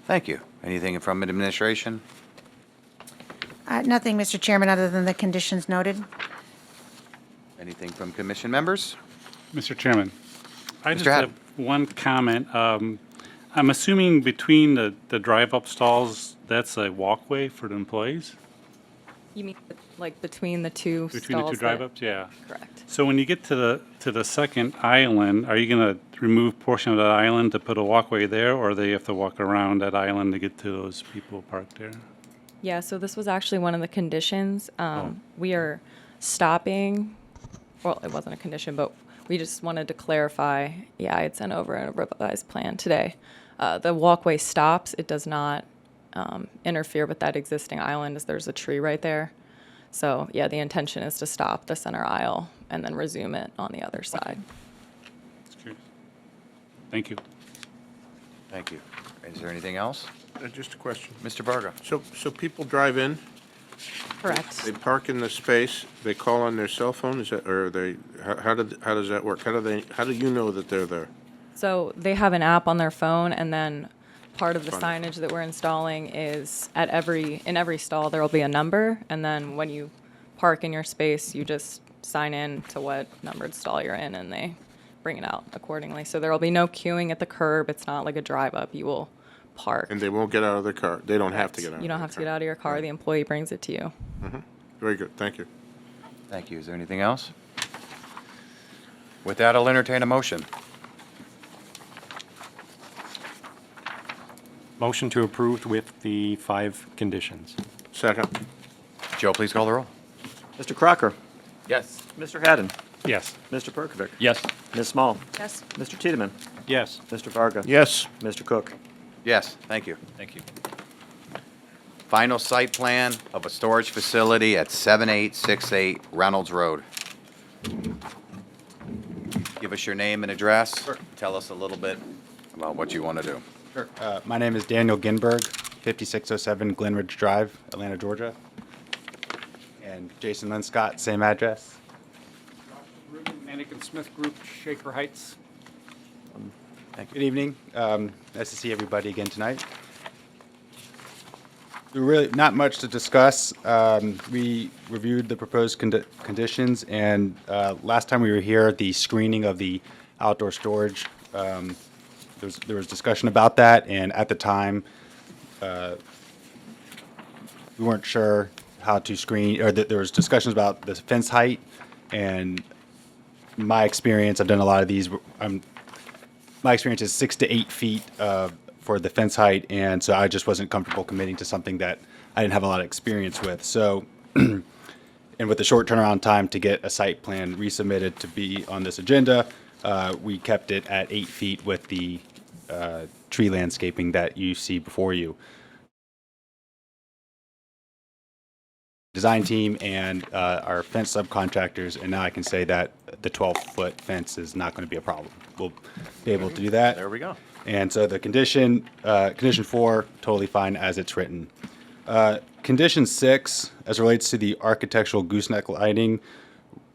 Thank you. Anything from administration? Nothing, Mr. Chairman, other than the conditions noted. Anything from commission members? Mr. Chairman, I Mr. just Haddon. have one comment. I'm assuming between the drive-up stalls, that's a walkway for the employees? You mean like between the two stalls? Between the two that- drive-ups, yeah. Correct. So when you get to the second island, are you gonna remove portion of that island to put a walkway there, or they have to walk around that island to get to those people parked there? Yeah, so this was actually one of the conditions. Oh. We are stopping, well, it wasn't a condition, but we just wanted to clarify. Yeah, I had sent over a revised plan today. The walkway stops. It does not interfere with that existing island as there's a tree right there. So, yeah, the intention is to stop the center aisle and then resume it on the other side. Just curious. Thank you. Thank you. Is there anything else? Just a question. Mr. Varga? So people drive in, Correct. they park in the space, they call on their cell phone, is that, or are they, how does that work? How do you know that they're there? So they have an app on their phone, and then part of the Fine. signage that we're installing is in every stall there will be a number, and then when you park in your space, you just sign in to what numbered stall you're in, and they bring it out accordingly. So there will be no queuing at the curb. It's not like a drive up. You will park. And they won't get out of their car? They don't have to get out of You their don't have to car. get out of your car. The employee brings it to you. Very good, thank you. Thank you. Is there anything else? With that, I'll entertain a motion. Motion to approve with the 5 conditions. Second. Joe, please call the roll. Mr. Crocker? Yes. Mr. Haddon? Yes. Mr. Perkovic? Yes. Ms. Small? Yes. Mr. Tiedemann? Yes. Mr. Varga? Yes. Mr. Cook? Yes, thank you. Thank you. Final site plan of a storage facility at 7868 Reynolds Road. Give us your name and address. Tell us a little bit about what you want to do. Sure. My name is Daniel Ginberg, 5607 Glenridge Drive, Atlanta, Georgia. And Jason Linscott, same address. Mannequin Smith Group, Shaker Heights. Good evening. Nice to see everybody again tonight. Really not much to discuss. We reviewed the proposed conditions, and last time we were here, the screening of the outdoor storage, there was discussion about that, and at the time, we weren't sure how to screen, or that there was discussions about the fence height, and my experience, I've done a lot of these, my experience is 6 to 8 feet for the fence height, and so I just wasn't comfortable committing to something that I didn't have a lot of experience with. So, and with the short turnaround time to get a site plan resubmitted to be on this agenda, we kept it at 8 feet with the tree landscaping that you see before you. Design team and our fence subcontractors, and now I can say that the 12-foot fence is not going to be a problem. We'll be able to do that. There we go. And so the condition 4, totally fine as it's written. Condition 6, as it relates to the architectural gooseneck lighting,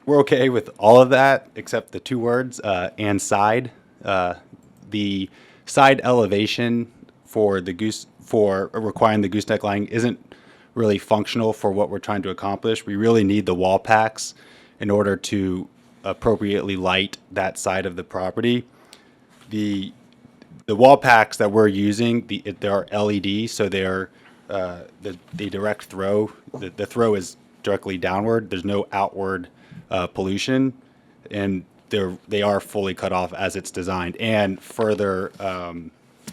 we're okay with all of that except the 2 words, and side. The side elevation for requiring the gooseneck lighting isn't really functional for what we're trying to accomplish. We really need the wall packs in order to appropriately light that side of the property. The wall packs that we're using, they are LED, so they're the direct throw. The throw is directly downward. There's no outward pollution, and they are fully cut off as it's designed. And further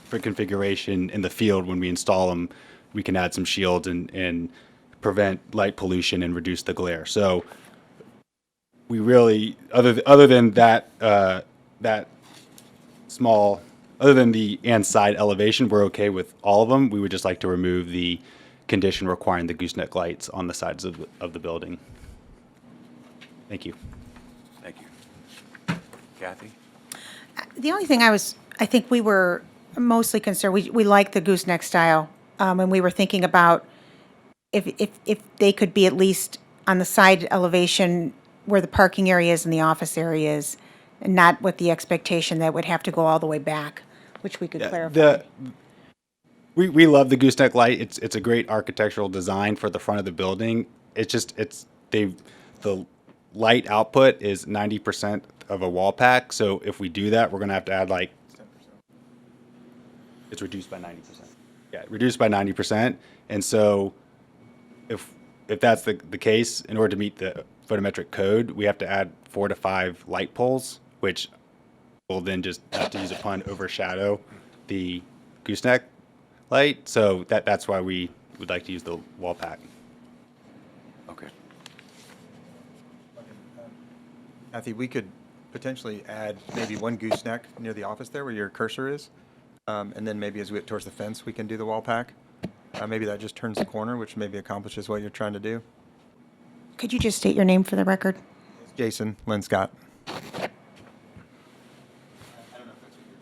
for configuration in the field, when we install them, we can add some shields and prevent light pollution and reduce the glare. So we really, other than that small, other than the and side elevation, we're okay with all of them. We would just like to remove the condition requiring the gooseneck lights on the sides of the building. Thank you. Thank you. Kathy? The only thing I think we were mostly concerned, we like the gooseneck style, and we were thinking about if they could be at least on the side elevation where the parking area is and the office area is, and not with the expectation that would have to go all the way back, which we could clarify. We love the gooseneck light. It's a great architectural design for the front of the building. The light output is 90% of a wall pack. So if we do that, we're going to have to add like it's reduced by 90%. Yeah, reduced by 90%. And so if that's the case, in order to meet the photometric code, we have to add 4 to 5 light poles, which will then just have to use a pun overshadow the gooseneck light. So that's why we would like to use the wall pack. Okay. Kathy, we could potentially add maybe one gooseneck near the office there where your cursor is. And then maybe as we get towards the fence, we can do the wall pack. Maybe that just turns the corner, which maybe accomplishes what you're trying to do. Could you just state your name for the record? Jason Lynn Scott.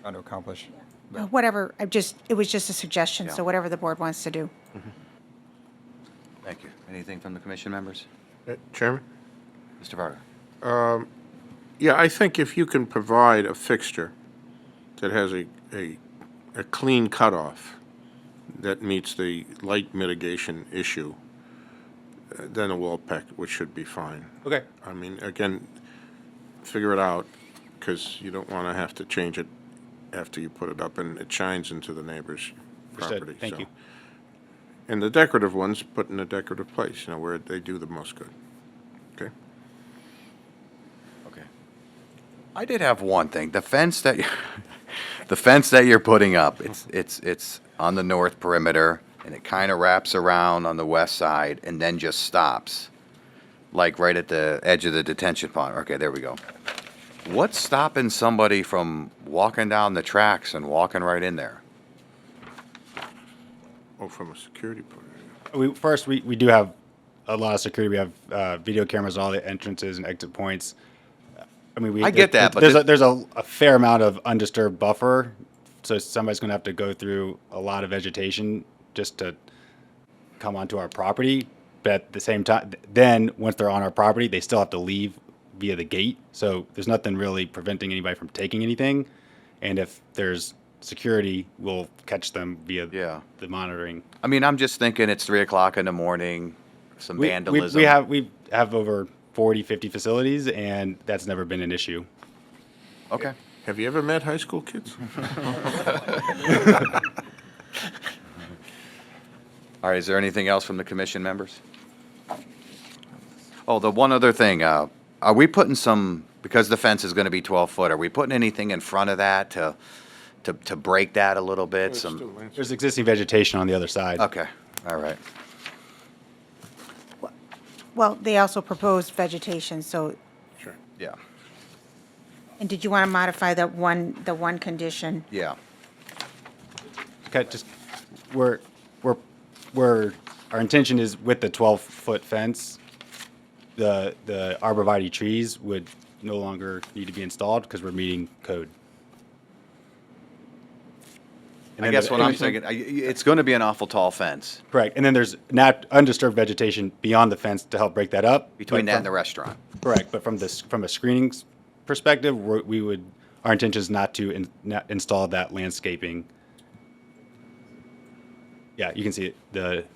Trying to accomplish. Whatever, it was just a suggestion, so whatever the board wants to do. Thank you. Anything from the commission members? Chairman? Mr. Varga? Yeah, I think if you can provide a fixture that has a clean cutoff that meets the light mitigation issue, then a wall pack, which should be fine. Okay. I mean, again, figure it out, because you don't want to have to change it after you put it up, and it shines into the neighbor's Understood. property. Thank so. you. And the decorative ones, put in a decorative place, where they do the most good. Okay? Okay. I did have one thing. The fence that the fence that you're putting up, it's on the north perimeter, and it kind of wraps around on the west side and then just stops, like right at the edge of the detention pond. Okay, there we go. What's stopping somebody from walking down the tracks and walking right in there? Oh, from a security point of view. First, we do have a lot of security. We have video cameras at all the entrances and exit points. I mean, I get that, but there's a fair amount of undisturbed buffer, so somebody's going to have to go through a lot of vegetation just to come onto our property. But at the same time, then once they're on our property, they still have to leave via the gate. So there's nothing really preventing anybody from taking anything. And if there's security, we'll catch them via the monitoring. I mean, I'm just thinking it's 3 o'clock in the morning, some vandalism. We have over 40, 50 facilities, and that's never been an issue. Okay. Have you ever met high school kids? All right, is there anything else from the commission members? Oh, the one other thing, are we putting some, because the fence is going to be 12 foot, are we putting anything in front of that to break that a little bit? There's existing vegetation on the other side. Okay, all right. Well, they also proposed vegetation, so, Sure. Yeah, and did you want to modify the one condition? yeah. Okay, just we're our intention is with the 12-foot fence, the arborvitae trees would no longer need to be installed because we're meeting code. And I then guess what I'm thinking, it's going to be an awful tall fence Correct, and then there's not undisturbed vegetation beyond the fence to help break that up. between But that from- and the restaurant. Correct, but from a screening perspective, our intention is not to install that landscaping. Yeah, you can see it.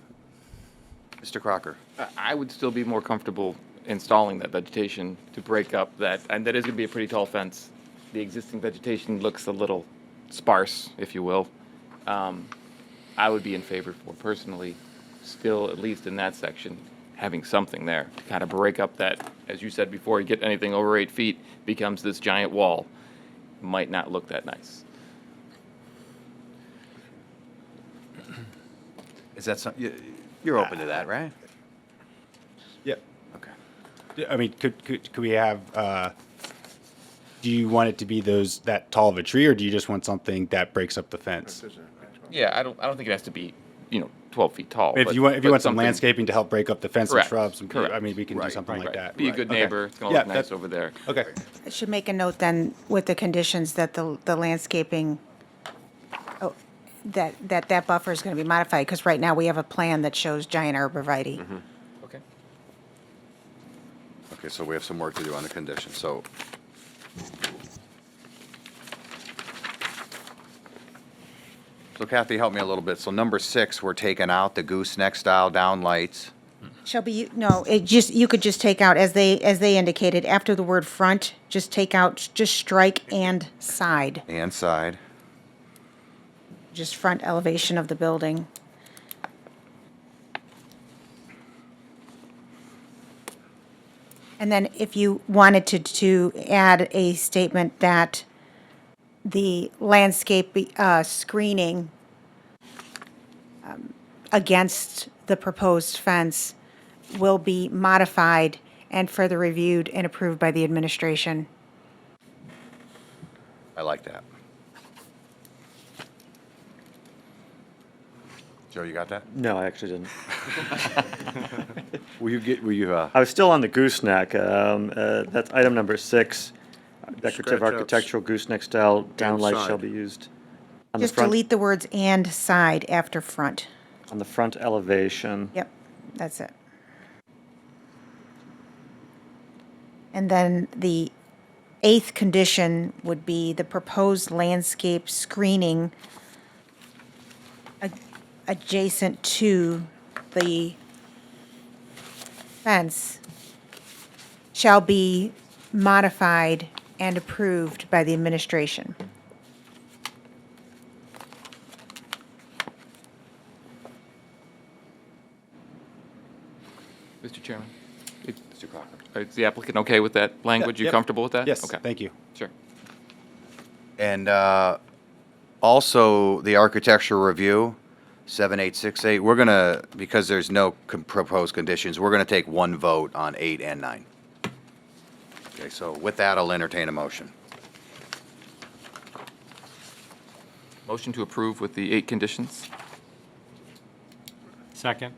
Mr. Crocker? I would still be more comfortable installing that vegetation to break up that, and that is going to be a pretty tall fence. The existing vegetation looks a little sparse, if you will. I would be in favor for personally, still, at least in that section, having something there to kind of break up that, as you said before, you get anything over 8 feet, becomes this giant wall. Might not look that nice. Is that something, you're open to that, right? Yeah. Okay. I mean, could we have? Do you want it to be that tall of a tree, or do you just want something that breaks up the fence? Yeah, I don't think it has to be, 12 feet tall. If but- you want but some something- landscaping to help break up the fence Correct, and shrubs, correct. I mean, we can do Right, something like that. Be a good Okay. neighbor. It's going to Yeah, look nice over there. Okay. I should make a note then with the conditions that the landscaping, that buffer is going to be modified, because right now we have a plan that shows giant arborvitae. Okay. Okay, so we have some work to do on the condition, so. So Kathy, help me a little bit. So number 6, we're taking out the gooseneck style down lights. Shall be, no, you could just take out, as they indicated, after the word front, just take out, just strike and side. And side. just front elevation of the building. And then if you wanted to add a statement that the landscape screening against the proposed fence will be modified and further reviewed and approved by the administration. I like that. Joe, you got that? No, I actually didn't. Were you, I was still on the gooseneck. That's item number 6. Decorative Scratch outs. architectural gooseneck style downlights side. shall be used on the Just front, delete the words "and side" after "front." on the front elevation. Yep, that's it. And then the 8th condition would be the proposed landscape screening adjacent to the fence shall be modified and approved by the administration. Mr. Chairman, Mr. Crocker? is the applicant okay with that language? You yep. comfortable with that? Yes, Okay. thank you. Sure. And also, the architectural review, 7868, we're going to, because there's no proposed conditions, we're going to take one vote on 8 and 9. Okay, so with that, I'll entertain a motion. Motion to approve with the 8 conditions? Second.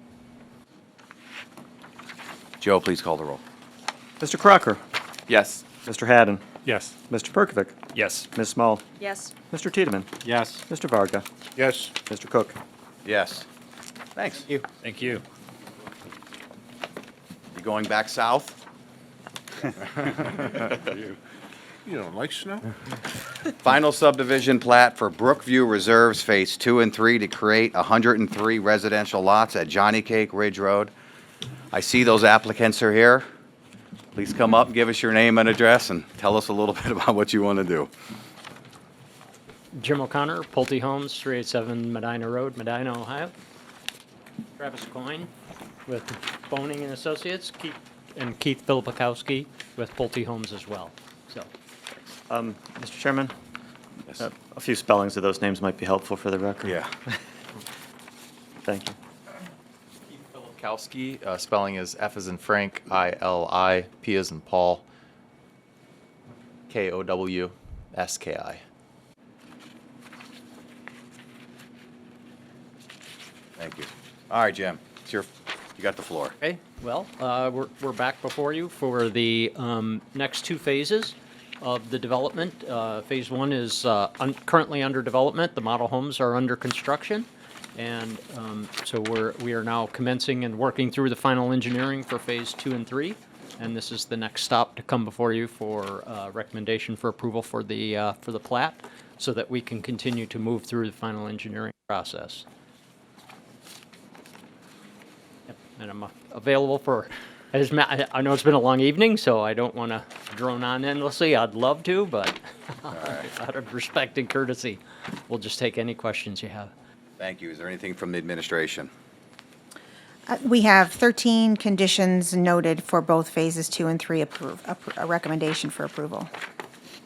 Joe, please call the roll. Mr. Crocker, Yes. Mr. Haddon, Yes. Mr. Perkovic, Yes. Ms. Small, Yes. Mr. Tiedemann, Yes. Mr. Varga, Yes. Mr. Cook. Yes. Thanks. Thank you. You going back south? You don't like snow? Final subdivision plat for Brookview Reserves Phase 2 and 3 to create 103 residential lots at Johnnycake Ridge Road. I see those applicants are here. Please come up, give us your name and address, and tell us a little bit about what you want to do. Jim O'Connor, Pulte Homes, 387 Medina Road, Medina, Ohio. Travis Coyne with Boning and Associates, Keith Filipakowski with Pulte Homes as well. So, Mr. Chairman, Yes. a few spellings of those names might be helpful for the record. Yeah. Thank you. Kowski, spelling is F as in Frank, I-L-I, P as in Paul, Kowski. Thank you. All right, Jim, you got the floor. okay, well, we're back before you for the next 2 phases of the development. Phase 1 is currently under development. The model homes are under construction. And so we are now commencing and working through the final engineering for Phase 2 and 3. And this is the next stop to come before you for recommendation for approval for the plat, so that we can continue to move through the final engineering process. Yep, and I'm available for, I know it's been a long evening, so I don't want to drone on endlessly. I'd love to, but out of respect and courtesy, we'll just take any questions you have. Thank you. Is there anything from the administration? We have 13 conditions noted for both phases 2 and 3, a recommendation for approval.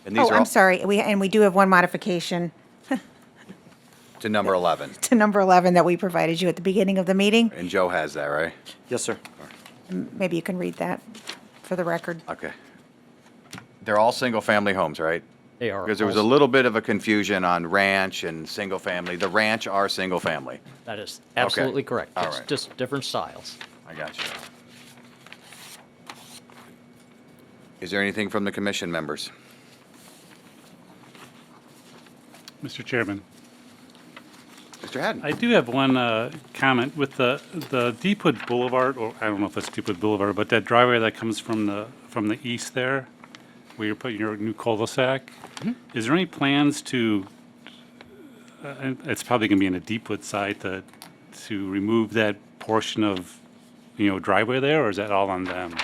And these Oh, are I'm all sorry, we do have one modification to number 11. to number 11 that we provided you at the beginning of the meeting. And Joe has that, right? Yes, sir. Maybe you can read that for the record. Okay. They're all single-family homes, right? They are. Because there was a little bit of a confusion on ranch and single-family. The ranch are single-family. That is absolutely correct. All It's right. just different styles. I got you. Is there anything from the commission members? Mr. Chairman, Mr. Haddon? I do have one comment with the Deepwood Boulevard, or I don't know if it's Deepwood Boulevard, but that driveway that comes from the east there, where you're putting your new cul-de-sac. Is there any plans to, and it's probably going to be in a Deepwood side, to remove that portion of, driveway there, or is that all on them?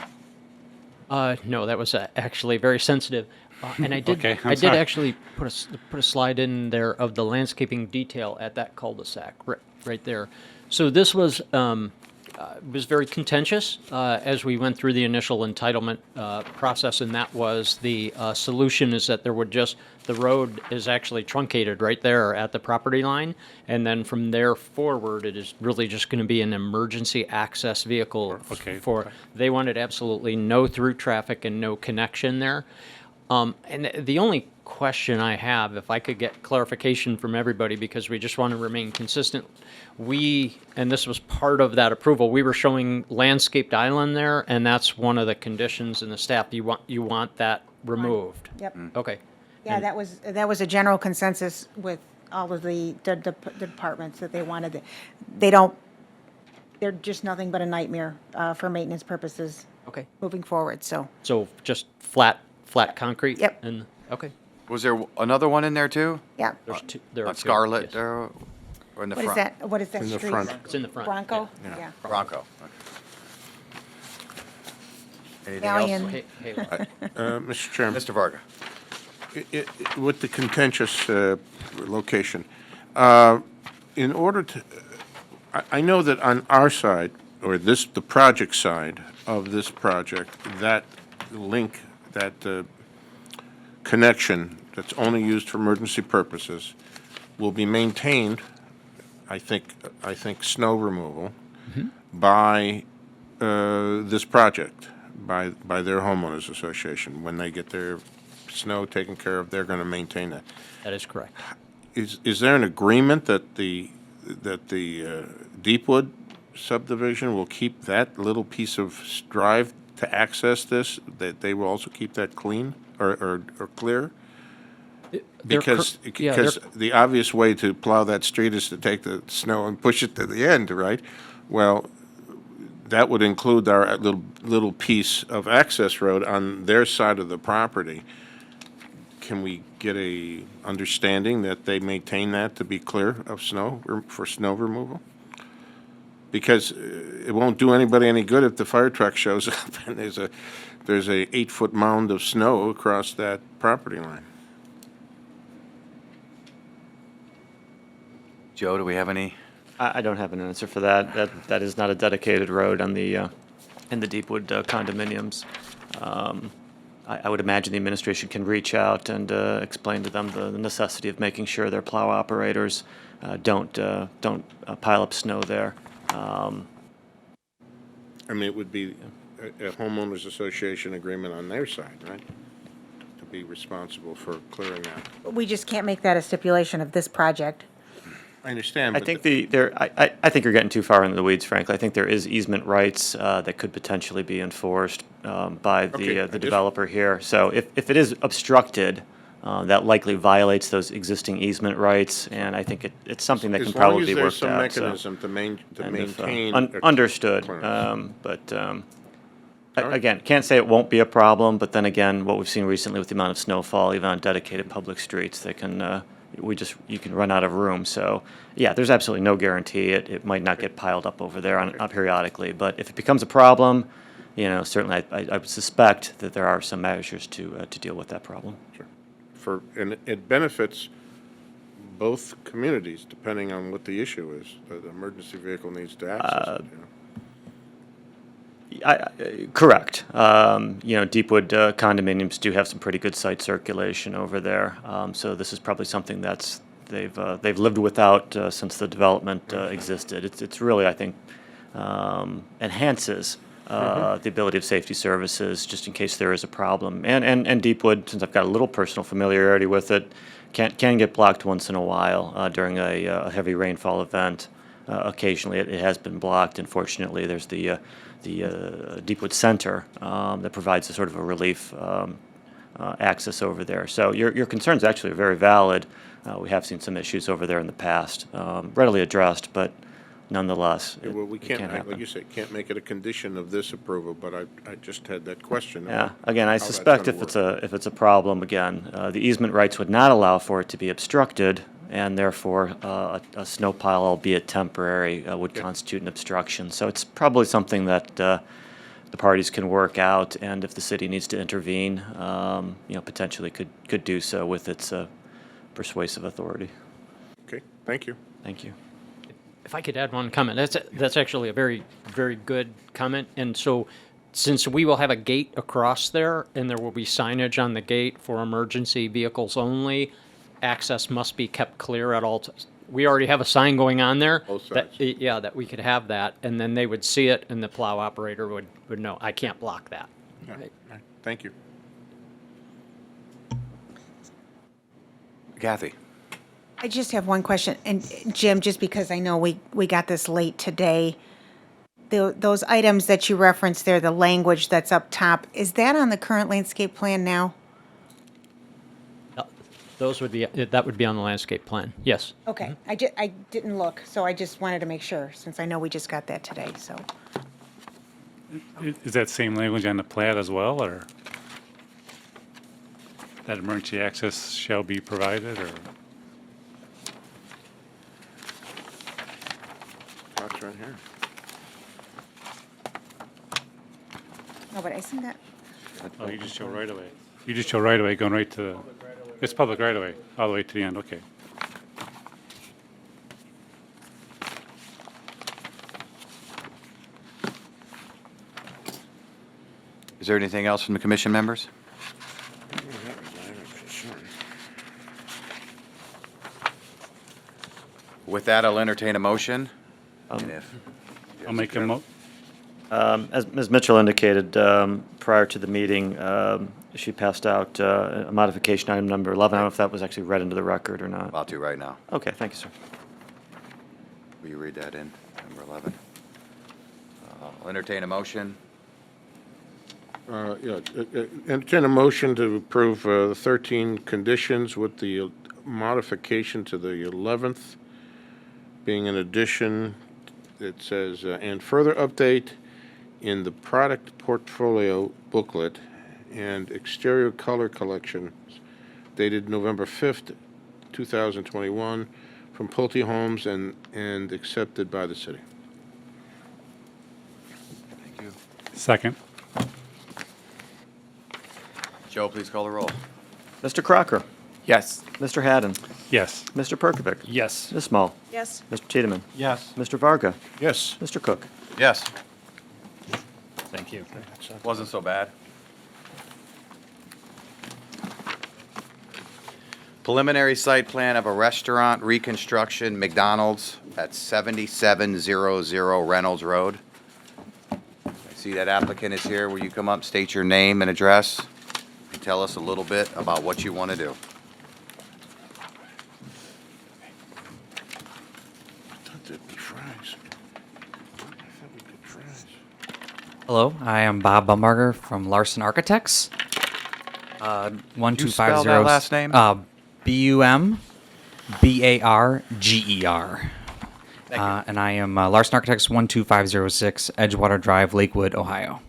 No, that was actually very sensitive. And I did, Okay, I'm I did sorry. actually put a slide in there of the landscaping detail at that cul-de-sac, right there. So this was very contentious as we went through the initial entitlement process, and that was the solution is that the road is actually truncated right there at the property line, and then from there forward, it is really just going to be an emergency access vehicle Okay. they wanted absolutely no through traffic and no connection there. And the only question I have, if I could get clarification from everybody, because we just want to remain consistent, and this was part of that approval, we were showing landscaped island there, and that's one of the conditions in the staff, you want that removed. Yep. Okay. Yeah, that was a general consensus with all of the departments that they wanted. They're just nothing but a nightmare for maintenance purposes. Okay. Moving forward, so. So just flat concrete? Yep. And, okay. Was there another one in there too? Yeah. There are On two, Scarlet yes. there, or in the What is front? that, what is that In the street? front. It's in the front. Bronco? Yeah. Bronco. Anything Galleon. else? Mr. Chairman, Mr. Varga. with the contentious location, in order to, I know that on our side, or the project side of this project, that link, that connection that's only used for emergency purposes will be maintained, I think snow removal, by this project, by their homeowners association. When they get their snow taken care of, they're going to maintain that. That is correct. Is there an agreement that the Deepwood subdivision will keep that little piece of drive to access this, that they will also keep that clean or clear? Because the obvious way to plow that street is to take the snow and push it to the end, right? Well, that would include our little piece of access road on their side of the property. Can we get a understanding that they maintain that to be clear of snow, for snow removal? Because it won't do anybody any good if the fire truck shows up and there's a 8-foot mound of snow across that property line. Joe, do we have any? I don't have an answer for that. That is not a dedicated road on the, in the Deepwood condominiums. I would imagine the administration can reach out and explain to them the necessity of making sure their plow operators don't pile up snow there. I mean, it would be a homeowners association agreement on their side, right? To be responsible for clearing that. We just can't make that a stipulation of this project. I understand, I but think I think you're getting too far into the weeds, frankly. I think there is easement rights that could potentially be enforced by Okay, I the just- developer here. So if it is obstructed, that likely violates those existing easement rights, and I think it's something that can probably be worked out. As long as there's some mechanism to And if, maintain. understood, clearance. Again, can't say it won't be a problem, but then again, what we've seen recently with the amount of snowfall, even on dedicated public streets, they can, you can run out of room. So, yeah, there's absolutely no guarantee. It might not get piled up over there periodically, but if it becomes a problem, certainly I would suspect that there are some measures to deal with that problem. Sure. And it benefits both communities, depending on what the issue is. The emergency vehicle needs to access it. Correct. Deepwood condominiums do have some pretty good site circulation over there. So this is probably something they've lived without since the development existed. It's really, I think, enhances the ability of safety services just in case there is a problem. And Deepwood, since I've got a little personal familiarity with it, can get blocked once in a while during a heavy rainfall event. Occasionally it has been blocked. Unfortunately, there's the Deepwood Center that provides a sort of a relief access over there. So your concerns actually are very valid. We have seen some issues over there in the past, readily addressed, but nonetheless, Well, we can't, like happen. you said, can't make it a condition of this approval, but I just had that question. Yeah, of again, I how that's suspect gonna if it's a problem, again, the easement rights would not allow for it to be obstructed, and therefore a snow pile, albeit temporary, would constitute an obstruction. So it's probably something that the the parties can work out, and if the city needs to intervene, potentially could do so with its persuasive authority. Okay, thank you. Thank you. If I could add one comment, that's actually a very, very good comment. And so, since we will have a gate across there, and there will be signage on the gate for emergency vehicles only, access must be kept clear at all times. We already have a sign going on there. Both that- sides. Yeah, that we could have that, and then they would see it, and the plow operator would know, I can't block that. Yeah, thank you. Kathy? I just have one question, and Jim, just because I know we got this late today, those items that you referenced there, the language that's up top, is that on the current landscape plan now? Those would be, that would be on the landscape plan, yes. Okay, I didn't look, so I just wanted to make sure, since I know we just got that today, so. Is that same language on the plat as well, or that emergency access shall be provided, or? Talks right here. No, but I seen that. Oh, you just show right away. You just show right away, going right to, it's public right away, all the way to the end, okay. Is there anything else from the commission members? With that, I'll entertain a motion. And if- I'll make a As Ms. Mitchell indicated prior to the meeting, she passed out a modification item number 11. I don't know if that was actually read into the record or not. About to right now. Okay, thank you, sir. Will you read that in, number 11? I'll entertain a motion. Entertain a motion to approve the 13 conditions with the modification to the 11th, being an addition, it says, and further update in the product portfolio booklet and exterior color collections dated November 5th, 2021, from Pulte Homes and accepted by the city. Thank you. Second. Joe, please call the roll. Mr. Crocker? Yes. Mr. Haddon? Yes. Mr. Perkovic? Yes. Ms. Small? Yes. Mr. Tiedemann? Yes. Mr. Varga? Yes. Mr. Cook? Yes. Thank you. Wasn't so bad. Preliminary site plan of a restaurant reconstruction, McDonald's, at 7700 Reynolds Road. I see that applicant is here. Will you come up, state your name and address, and tell us a little bit about what you want to do? Hello, I am Bob Bumbarger from Larson Architects. 1250. spell that last name? Bumbarger. And I am Larson Architects 12506 Edgewater Drive, Lakewood, Ohio.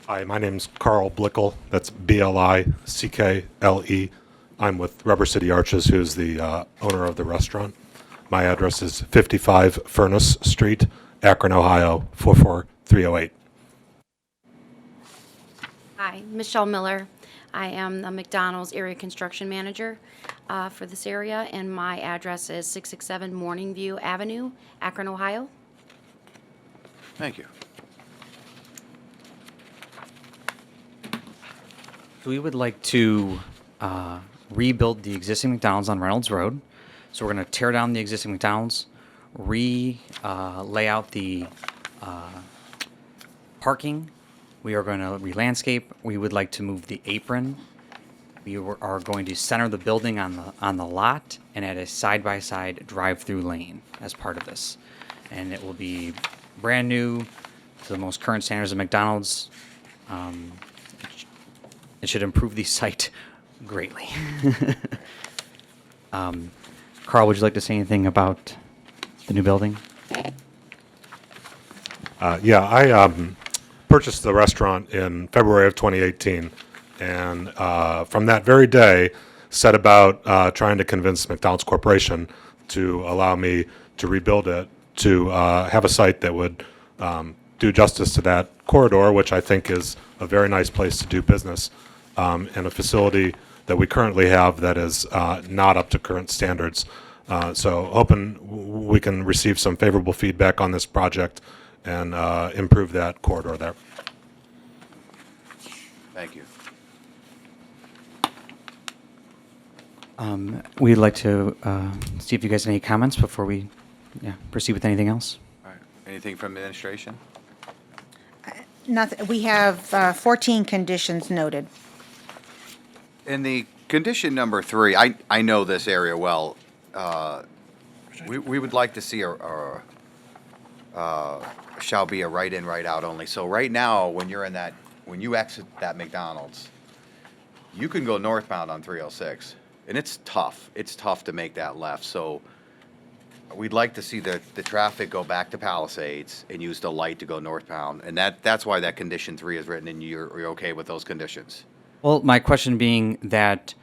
Hi, my name's Carl Blickel. That's Blickle. I'm with Rubber City Arches, who's the owner of the restaurant. My address is 55 Furnace Street, Akron, Ohio, 44308. Hi, Michelle Miller. I am the McDonald's area construction manager for this area, and my address is 667 Morning View Avenue, Akron, Ohio. Thank you. We would like to rebuild the existing McDonald's on Reynolds Road. So we're going to tear down the existing McDonald's, lay out the parking. We are going to re-landscape. We would like to move the apron. We are going to center the building on the lot and add a side-by-side drive-through lane as part of this. And it will be brand new to the most current standards of McDonald's. It should improve the site greatly. Carl, would you like to say anything about the new building? Yeah, I purchased the restaurant in February of 2018, and from that very day, set about trying to convince McDonald's Corporation to allow me to rebuild it, to have a site that would do justice to that corridor, which I think is a very nice place to do business, and a facility that we currently have that is not up to current standards. So hoping we can receive some favorable feedback on this project and improve that corridor there. Thank you. We'd like to see if you guys have any comments before we proceed with anything else. All right. Anything from administration? Nothing, we have 14 conditions noted. In the condition number 3, I know this area well. We would like to see shall be a right in, right out only. So right now, when you exit that McDonald's, you can go northbound on 306, and it's tough. It's tough to make that left. So we'd like to see the traffic go back to Palisades and use the light to go northbound, and that's why that condition 3 is written, and you're okay with those conditions. Well, my question being that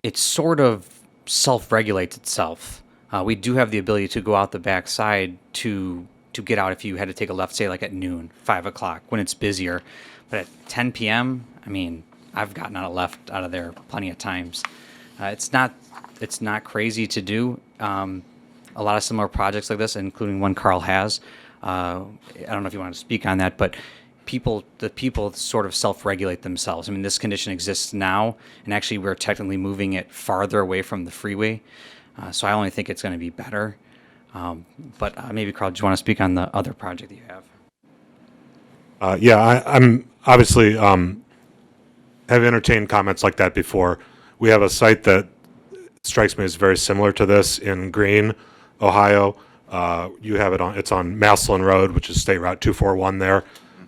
it sort of self-regulates itself. We do have the ability to go out the back side to get out if you had to take a left, say like at noon, 5 o'clock, when it's busier. But at 10 p.m., I mean, I've gotten out of there plenty of times. It's not crazy to do. A lot of similar projects like this, including one Carl has. I don't know if you want to speak on that, but the people sort of self-regulate themselves. I mean, this condition exists now, and actually we're technically moving it farther away from the freeway. So I only think it's going to be better. But maybe, Carl, do you want to speak on the other project that you have? Yeah, I'm obviously have entertained comments like that before. We have a site that strikes me as very similar to this in Greene, Ohio. You have it it's on Maslin Road, which is State Route 241 there,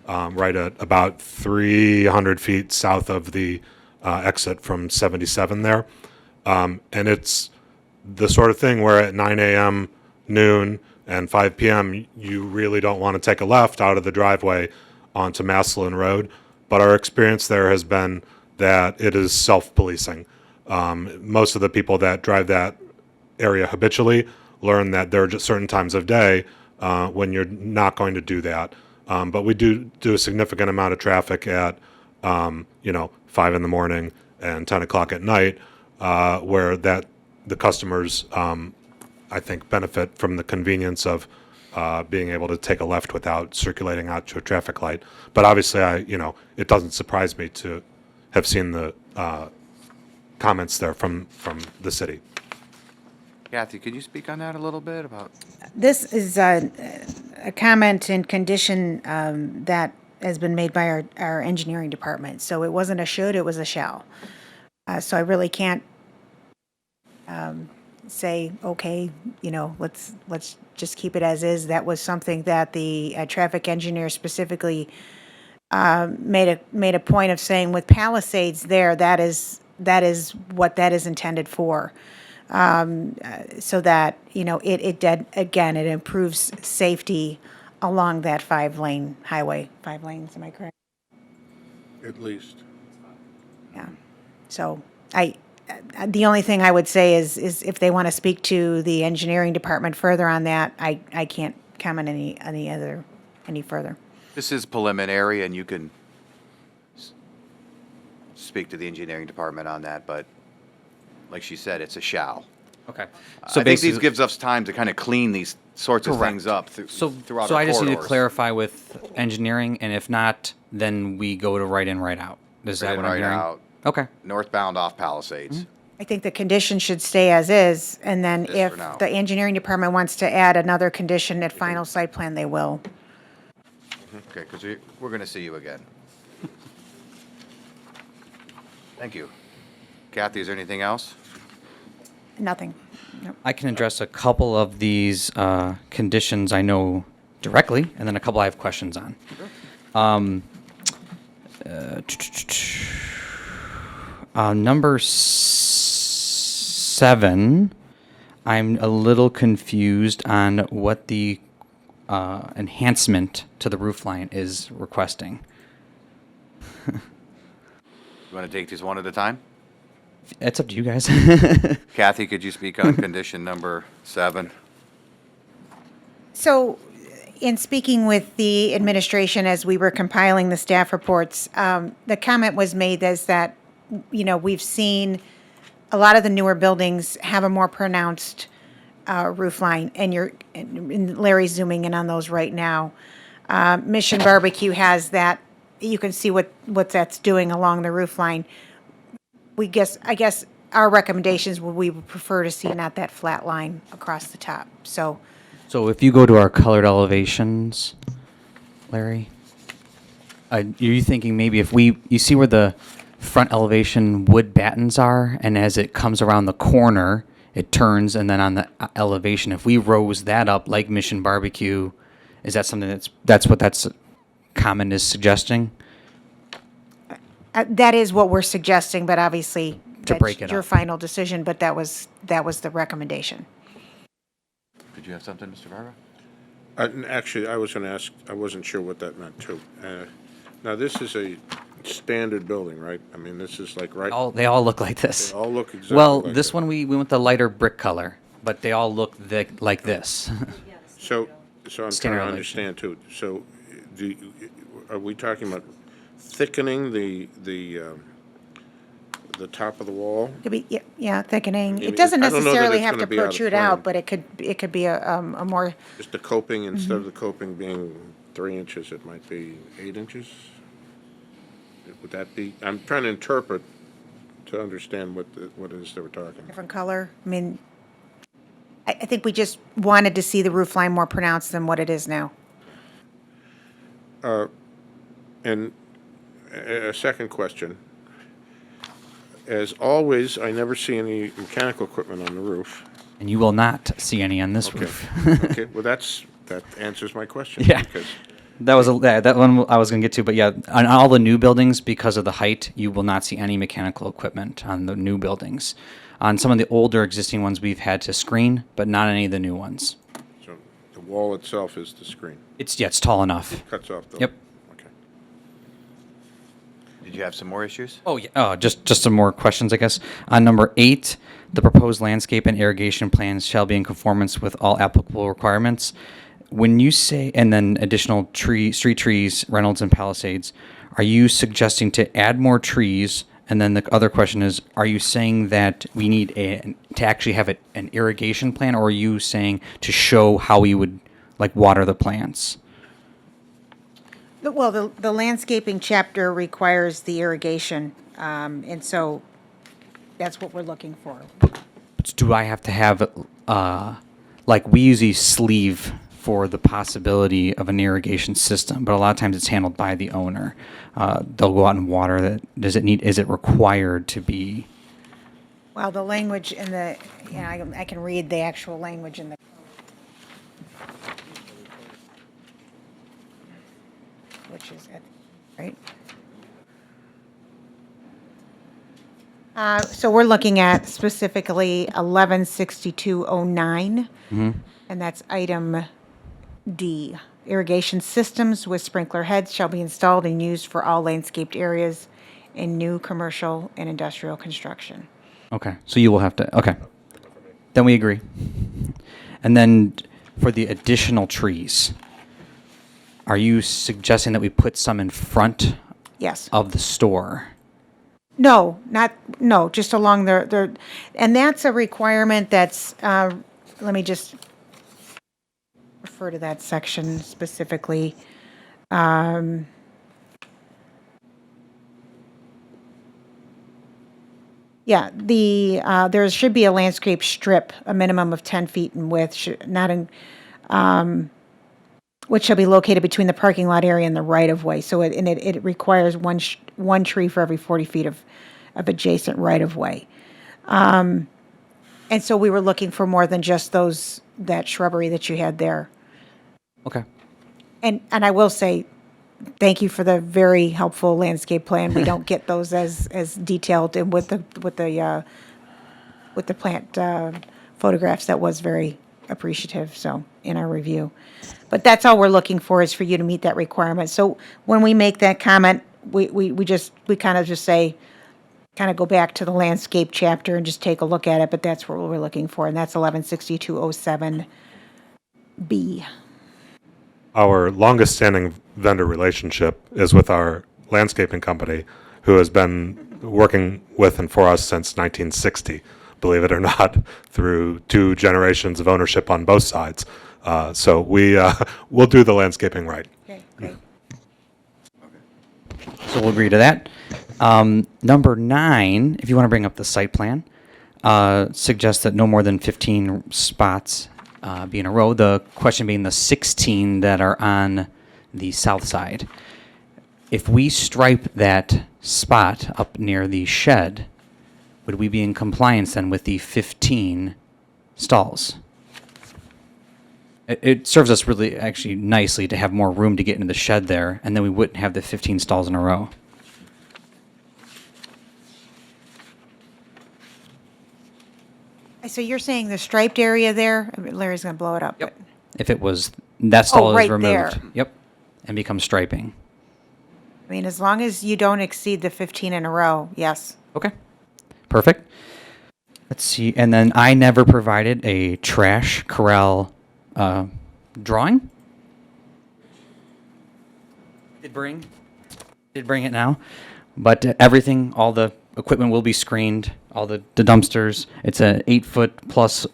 right at about 300 feet south of the exit from 77 there. And it's the sort of thing where at 9 a.m., noon, and 5 p.m., you really don't want to take a left out of the driveway onto Maslin Road. But our experience there has been that it is self-policing. Most of the people that drive that area habitually learn that there are just certain times of day when you're not going to do that. But we do a significant amount of traffic at 5 in the morning and 10 o'clock at night, where the customers, I think, benefit from the convenience of being able to take a left without circulating out to a traffic light. But obviously, it doesn't surprise me to have seen the comments there from the city. Kathy, could you speak on that a little bit about? This is a comment and condition that has been made by our engineering department. So it wasn't a should, it was a shall. So I really can't say, okay, let's just keep it as is. That was something that the traffic engineer specifically made a point of saying with Palisades there, that is what that is intended for. So that, it improves safety along that 5-lane highway. 5 lanes, am I correct? At least. Yeah. So the only thing I would say is if they want to speak to the engineering department further on that, I can't comment any further. This is preliminary, and you can speak to the engineering department on that, but like she said, it's a shall. Okay. So I think these gives us time to kind of clean these sorts of Correct. things up throughout So our I just need to corridors. clarify with engineering, and if not, then we go to right in, right out. Is that Right in, what I'm right hearing? out. Okay. Northbound off Palisades. I think the condition should stay as is, and then Just if for now. the engineering department wants to add another condition at final site plan, they will. Okay, because we're going to see you again. Thank you. Kathy, is there anything else? Nothing. Nope. I can address a couple of these conditions I know directly, and then a couple I have questions on. Number 7, I'm a little confused on what the enhancement to the roof line is requesting. You want to take these one at a time? It's up to you guys. Kathy, could you speak on condition number 7? So, In speaking with the administration as we were compiling the staff reports, the comment was made as that, we've seen a lot of the newer buildings have a more pronounced roof line, and Larry's zooming in on those right now. Mission Barbecue has that. You can see what that's doing along the roof line. I guess our recommendations we would prefer to see not that flat line across the top. So if you go to our colored elevations, Larry, are you thinking maybe if you see where the front elevation wood battens are, and as it comes around the corner, it turns, and then on the elevation, if we rose that up like Mission Barbecue, is that something that's what that's comment is suggesting? that is what we're suggesting, but obviously To break that's it your up. final decision, but that was the recommendation. Did you have something, Mr. Barber? Actually, I was going to ask, I wasn't sure what that meant, too. Now, this is a standard building, right? I mean, this is like right... They all look like this. They all look exactly Well, like this one we went the lighter brick color, but they all look like this. So I'm trying Standard to elevation. understand, too. So are we talking about thickening the top of the wall? Could be, yeah, thickening. mean, It doesn't I don't know that necessarily it's have to gonna be out of protrude frame. out, but it could be a more, Just the coping, instead of the coping being 3 inches, it might be 8 inches? Would that be, I'm trying to interpret to understand what it is that we're talking about. different color. I mean, I think we just wanted to see the roof line more pronounced than what it is now. And a second question. As always, I never see any mechanical equipment on the roof. And you will not see any on this roof. Okay, well, that answers my question. Yeah. because- That was that one I was going to get to, but yeah, on all the new buildings, because of the height, you will not see any mechanical equipment on the new buildings. On some of the older existing ones, we've had to screen, but not any of the new ones. So the wall itself is the screen. It's tall enough. Cuts off the... Yep. Okay. Did you have some more issues? Oh, yeah. Oh, just some more questions, I guess. On number 8, the proposed landscape and irrigation plans shall be in conformance with all applicable requirements. When you say, and then additional street trees, Reynolds and Palisades, are you suggesting to add more trees? And then the other question is, are you saying that we need to actually have an irrigation plan, or are you saying to show how we would water the plants? Well, the landscaping chapter requires the irrigation, and so that's what we're looking for. Do I have to have, we use a sleeve for the possibility of an irrigation system, but a lot of times it's handled by the owner. They'll go out and water that. Is it required to be? Well, the language in the, I can read the actual language in the. Which is it, right? So we're looking at specifically 116209, and that's item D. Irrigation systems with sprinkler heads shall be installed and used for all landscaped areas in new commercial and industrial construction. Okay, so you will have to, okay. Then we agree. And then for the additional trees, are you suggesting that we put some in front Yes. of the store? No, just along the, and that's a requirement that's, let me just refer to that section specifically. Yeah, there should be a landscape strip, a minimum of 10 feet in width, which shall be located between the parking lot area and the right-of-way. So it requires one tree for every 40 feet of adjacent right-of-way. And so we were looking for more than just that shrubbery that you had there. Okay. And I will say, thank you for the very helpful landscape plan. We don't get those as detailed and with the plant photographs. That was very appreciative, so, in our review. But that's all we're looking for, is for you to meet that requirement. So when we make that comment, we kind of just say, kind of go back to the landscape chapter and just take a look at it, but that's what we're looking for, and that's 116207B. our longest standing vendor relationship is with our landscaping company, who has been working with and for us since 1960, believe it or not, through 2 generations of ownership on both sides. So we'll do the landscaping right. Okay, great. So we'll agree to that. Number 9, if you want to bring up the site plan, suggests that no more than 15 spots be in a row. The question being the 16 that are on the south side. If we stripe that spot up near the shed, would we be in compliance then with the 15 stalls? It serves us really actually nicely to have more room to get into the shed there, and then we wouldn't have the 15 stalls in a row. So you're saying the striped area there, Larry's going to blow it up. Yep. If it was, that stall is right removed. there. Yep. And becomes striping. I mean, as long as you don't exceed the 15 in a row, yes. Okay. Perfect. Let's see. And then I never provided a trash corral drawing. Did bring it now. But everything, all the equipment will be screened, all the dumpsters. It's a 8-foot plus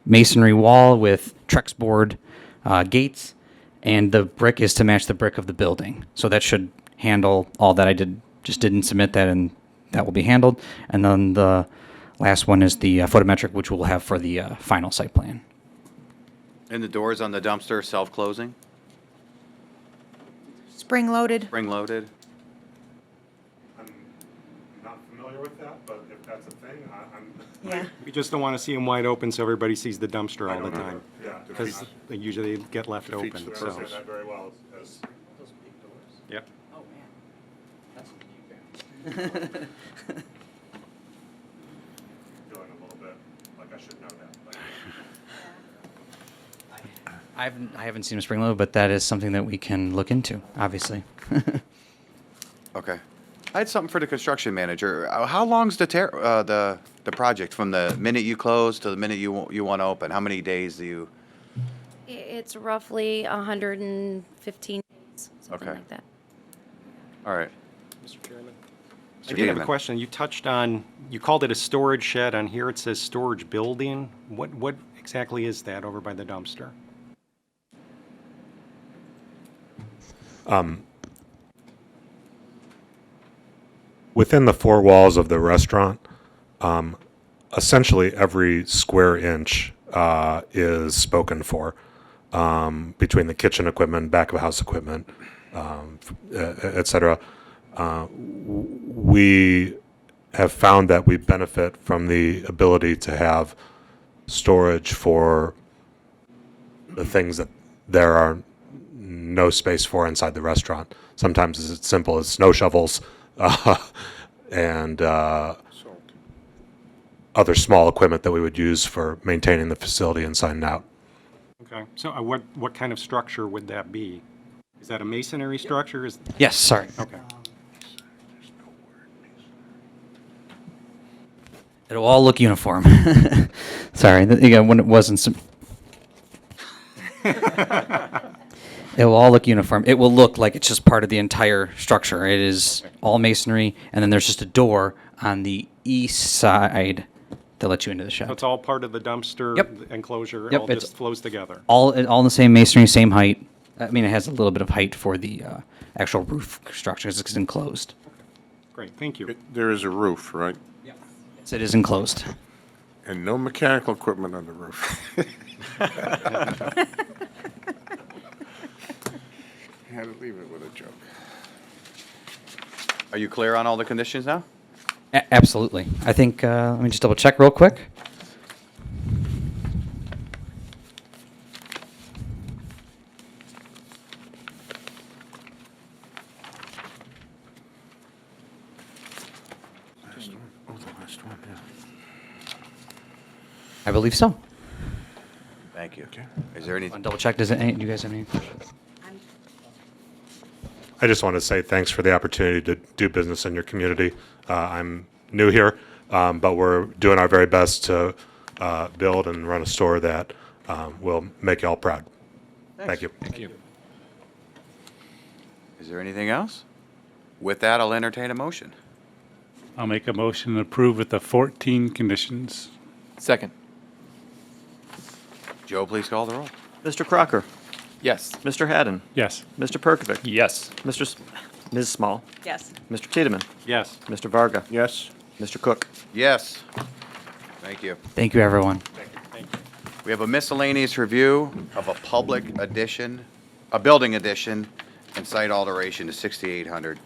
masonry wall with Trex board gates, and the brick is to match the brick of the building. So that should handle all that. I didn't submit that, and that will be handled. And then the last one is the photometric, which we'll have for the final site plan. And the doors on the dumpster self-closing, Spring-loaded? spring-loaded? I'm not familiar with that, but if that's a thing, I'm. Yeah. We just don't want to see them wide open so everybody sees the dumpster all the don't time. Yeah. Because they usually get left Defeats open, the so. purpose. That very well as. Yep. Oh, man. That's Feeling a little bit like I should know that. But. I haven't seen a spring load, but that is something that we can look into, obviously. Okay. I had something for the construction manager. How long's the project from the minute you close to the minute you want to open? How many days do you? It's roughly 115 days, something Okay. like that. All right. Mr. Chairman? Mr. I did have a Dedeman. question. You touched on, you called it a storage shed. On here it says storage building. What exactly is that over by the dumpster? Within the 4 walls of the restaurant, essentially every square inch is spoken for, between the kitchen equipment, back of house equipment, et cetera. We have found that we benefit from the ability to have storage for the things that there are no space for inside the restaurant. Sometimes it's as simple as snow shovels and other small equipment that we would use for maintaining the facility inside and out. Okay. So what kind of structure would that be? Is that a masonry structure? Yes, sorry. Okay. It'll all look uniform. Sorry, when it wasn't. It will all look uniform. It will look like it's just part of the entire structure. It is all masonry, and then there's just a door on the east side that lets you into the shed. So it's all part of the dumpster Yep. enclosure? Yep, All it's- just flows together? All in the same masonry, same height. I mean, it has a little bit of height for the actual roof structure. It's enclosed. Great, thank you. There is a roof, right? Yes, it is enclosed. And no mechanical equipment on the roof. Had to leave it with a joke. Are you clear on all the conditions now? Absolutely. I think, let me just double check real quick. Last one. Oh, the last one, yeah. I believe so. Thank you. Is there any? Double check. Do you guys have any questions? I just want to say thanks for the opportunity to do business in your community. I'm new here, but we're doing our very best to build and run a store that will make you all proud. Thank you. Thank you. Is there anything else? With that, I'll entertain a motion. I'll make a motion to approve with the 14 conditions. Second. Joe, please call the roll. Mr. Crocker? Yes. Mr. Haddon? Yes. Mr. Perkovic? Yes. Ms. Small? Yes. Mr. Tiedemann? Yes. Mr. Varga? Yes. Mr. Cook? Yes. Thank you. Thank you, everyone. We have a miscellaneous review of a building addition and site alteration to 6800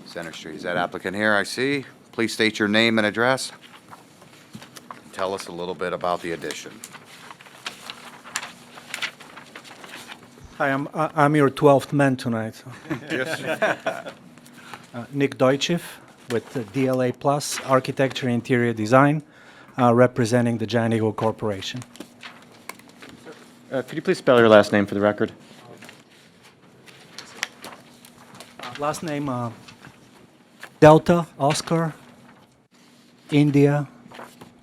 Center Street. Is that applicant here? I see. Please state your name and address. Tell us a little bit about the addition. Hi, I'm your 12th man tonight. Yes. Nick Deutschev with DLA Plus Architecture Interior Design, representing the Giant Eagle Corporation. Could you please spell your last name for the record? Last name, Delta, Oscar, India,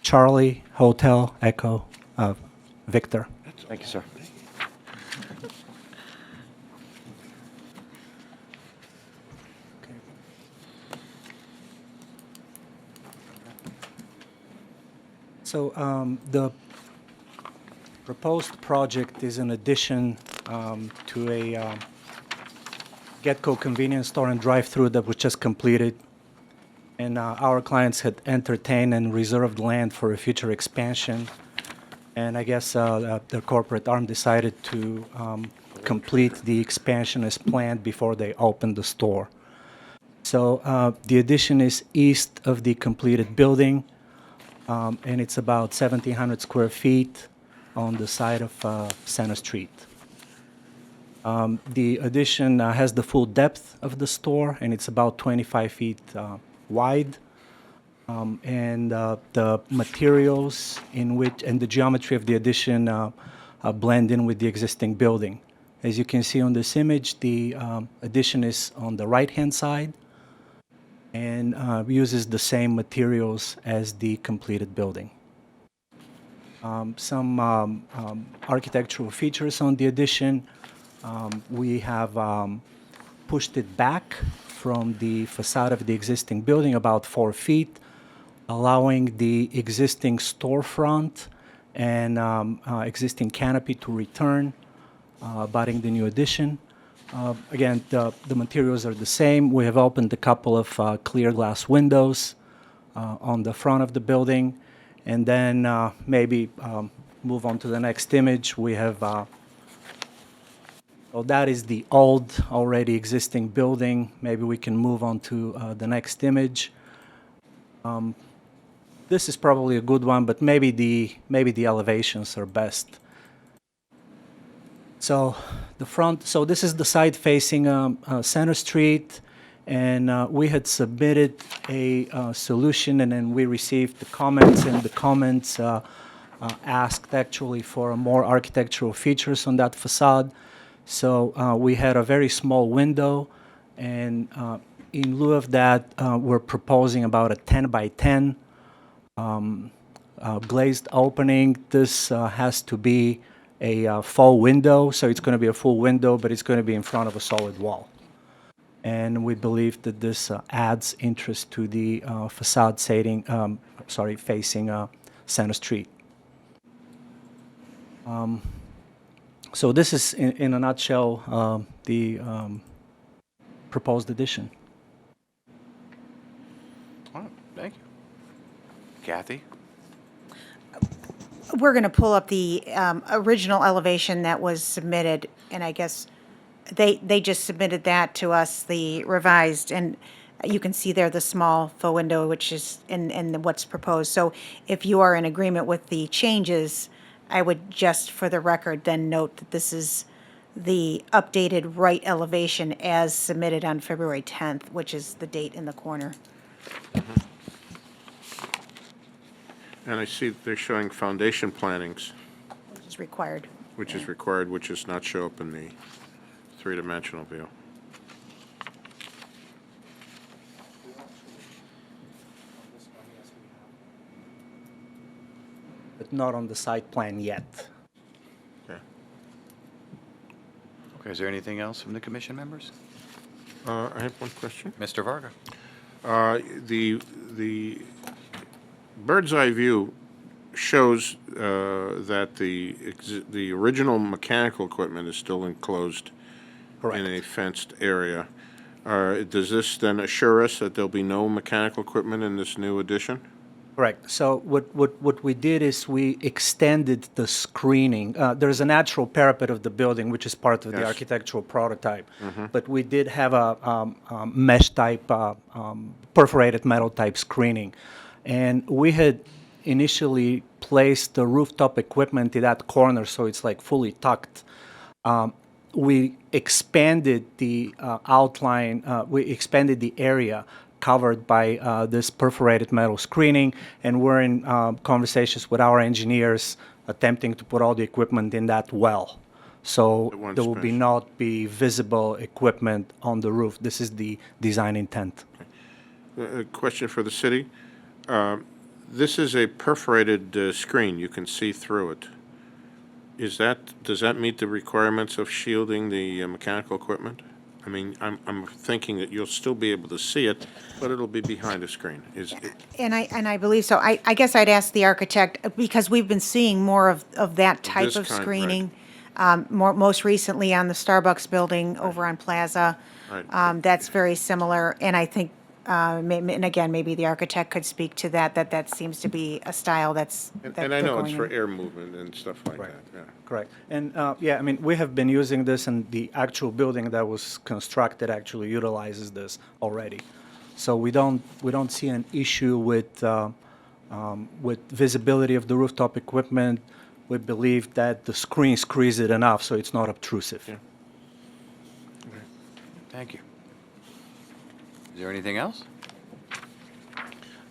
Charlie, Hotel, Echo, Victor. Thank you, sir. So the proposed project is an addition to a Getco convenience store and drive-through that was just completed. And our clients had entertained and reserved land for a future expansion. And I guess the corporate arm decided to complete the expansion as planned before they opened the store. So the addition is east of the completed building. And it's about 1,700 square feet on the side of Center Street. The addition has the full depth of the store, and it's about 25 feet wide. And the materials in which and the geometry of the addition blend in with the existing building. As you can see on this image, the addition is on the right-hand side and uses the same materials as the completed building. Some architectural features on the addition. We have pushed it back from the facade of the existing building about 4 feet, allowing the existing storefront and existing canopy to return, abutting the new addition. Again, the materials are the same. We have opened a couple of clear glass windows on the front of the building. And then maybe move on to the next image. We have, well, that is the old, already existing building. Maybe we can move on to the next image. This is probably a good one, but maybe the elevations are best. So the front, so this is the side facing Center Street, and we had submitted a solution, and then we received the comments, and the comments asked actually for more architectural features on that facade. So we had a very small window, and in lieu of that, we're proposing about a 10 by 10 glazed opening. This has to be a faux window, so it's going to be a full window, but it's going to be in front of a solid wall. And we believe that this adds interest to the facade facing Center Street. So this is, in a nutshell, the proposed addition. All right, thank you. Kathy? We're going to pull up the original elevation that was submitted, and I guess they just submitted that to us, the revised, and you can see there the small faux window, which is in what's proposed. So if you are in agreement with the changes, I would just, for the record, then note that this is the updated right elevation as submitted on February 10th, which is the date in the corner. And I see that they're showing foundation plantings, Which is required. which is required, which does not show up in the three-dimensional view. But not on the site plan yet. Okay. Okay, is there anything else from the commission members? I have one question. Mr. Varga? The bird's eye view shows that the original mechanical equipment is still enclosed in a fenced area. Does this then assure us that there'll be no mechanical equipment in this new addition? Correct. So what we did is we extended the screening. There's a natural parapet of the building, which is part of the Yes. architectural prototype. Mhm. But we did have a mesh type, perforated metal type screening. And we had initially placed the rooftop equipment in that corner, so it's like fully tucked. We expanded the outline, we expanded the area covered by this perforated metal screening, and we're in conversations with our engineers attempting to put all the equipment in that well. So one there will space. not be visible equipment on the roof. This is the design intent. A question for the city. This is a perforated screen. You can see through it. Does that meet the requirements of shielding the mechanical equipment? I mean, I'm thinking that you'll still be able to see it, but it'll be behind a screen. And I believe so. I guess I'd ask the architect, because we've been seeing more of that type This of kind, right. screening, most recently on the Starbucks building over on Plaza. Right. That's very similar, and I think, and again, maybe the architect could speak to that seems to be a style that's. And that I they're know it's going for in. air movement and stuff like that, yeah. Correct. And yeah, I mean, we have been using this, and the actual building that was constructed actually utilizes this already. So we don't see an issue with visibility of the rooftop equipment. We believe that the screen screens it enough so it's not obtrusive. Yeah. Thank you. Is there anything else?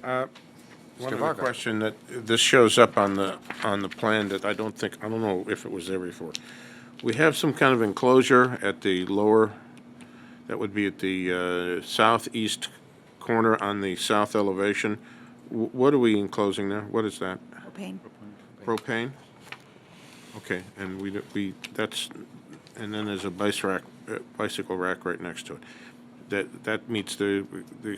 One Mr. other Varga. question that this shows up on the plan that I don't know if it was there before. We have some kind of enclosure at the lower, that would be at the southeast corner on the south elevation. What are we enclosing there? What is that? Propane. Propane? Okay, and and then there's a bicycle rack right next to it. That meets the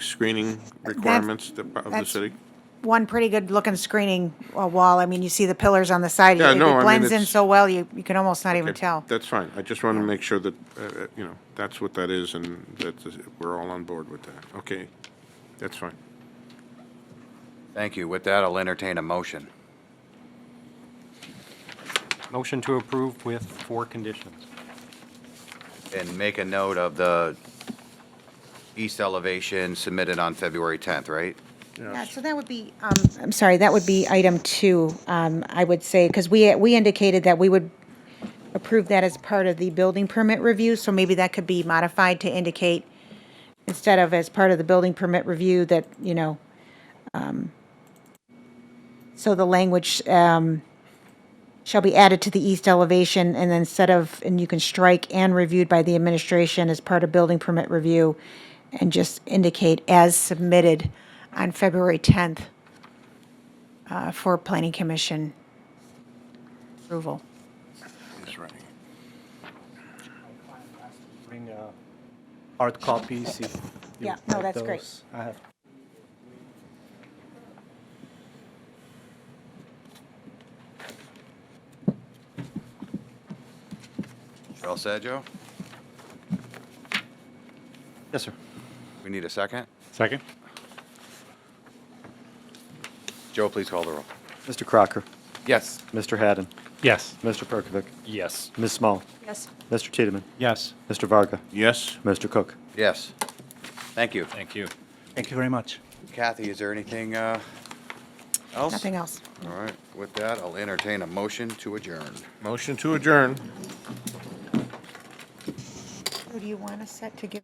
screening requirements of the that's- city? One pretty good-looking screening wall. I mean, you see the pillars on the side. Yeah, It no, I mean, blends in it's- so well, you can almost not even Okay, tell. That's fine. I just want to make sure that, that's what that is and that we're all on board with that. Okay, that's fine. Thank you. With that, I'll entertain a motion. Motion to approve with 4 conditions. And make a note of the east elevation submitted on February 10th, right? Yeah, so that would be, I'm sorry, that would be item 2, I would say, because we indicated that we would approve that as part of the building permit review, so maybe that could be modified to indicate, instead of as part of the building permit review, that, so the language shall be added to the east elevation, and then and you can strike "and reviewed by the administration" as part of building permit review, and just indicate "as submitted" on February 10th for Planning Commission approval. That's right. Bring hard copies if you Yeah, no, like that's great. those. I have. You all set, Joe? Yes, sir. We need a second. Second? Joe, please call the roll. Mr. Crocker, Yes. Mr. Haddon, Yes. Mr. Perkovic, Yes. Ms. Small, Yes. Mr. Tiedemann, Yes. Mr. Varga, Yes? Mr. Cook. Yes. Thank you. Thank you. Thank you very much. Kathy, is there anything else? Nothing else. All right. With that, I'll entertain a motion to adjourn. Motion to adjourn. Who do you want to set to give?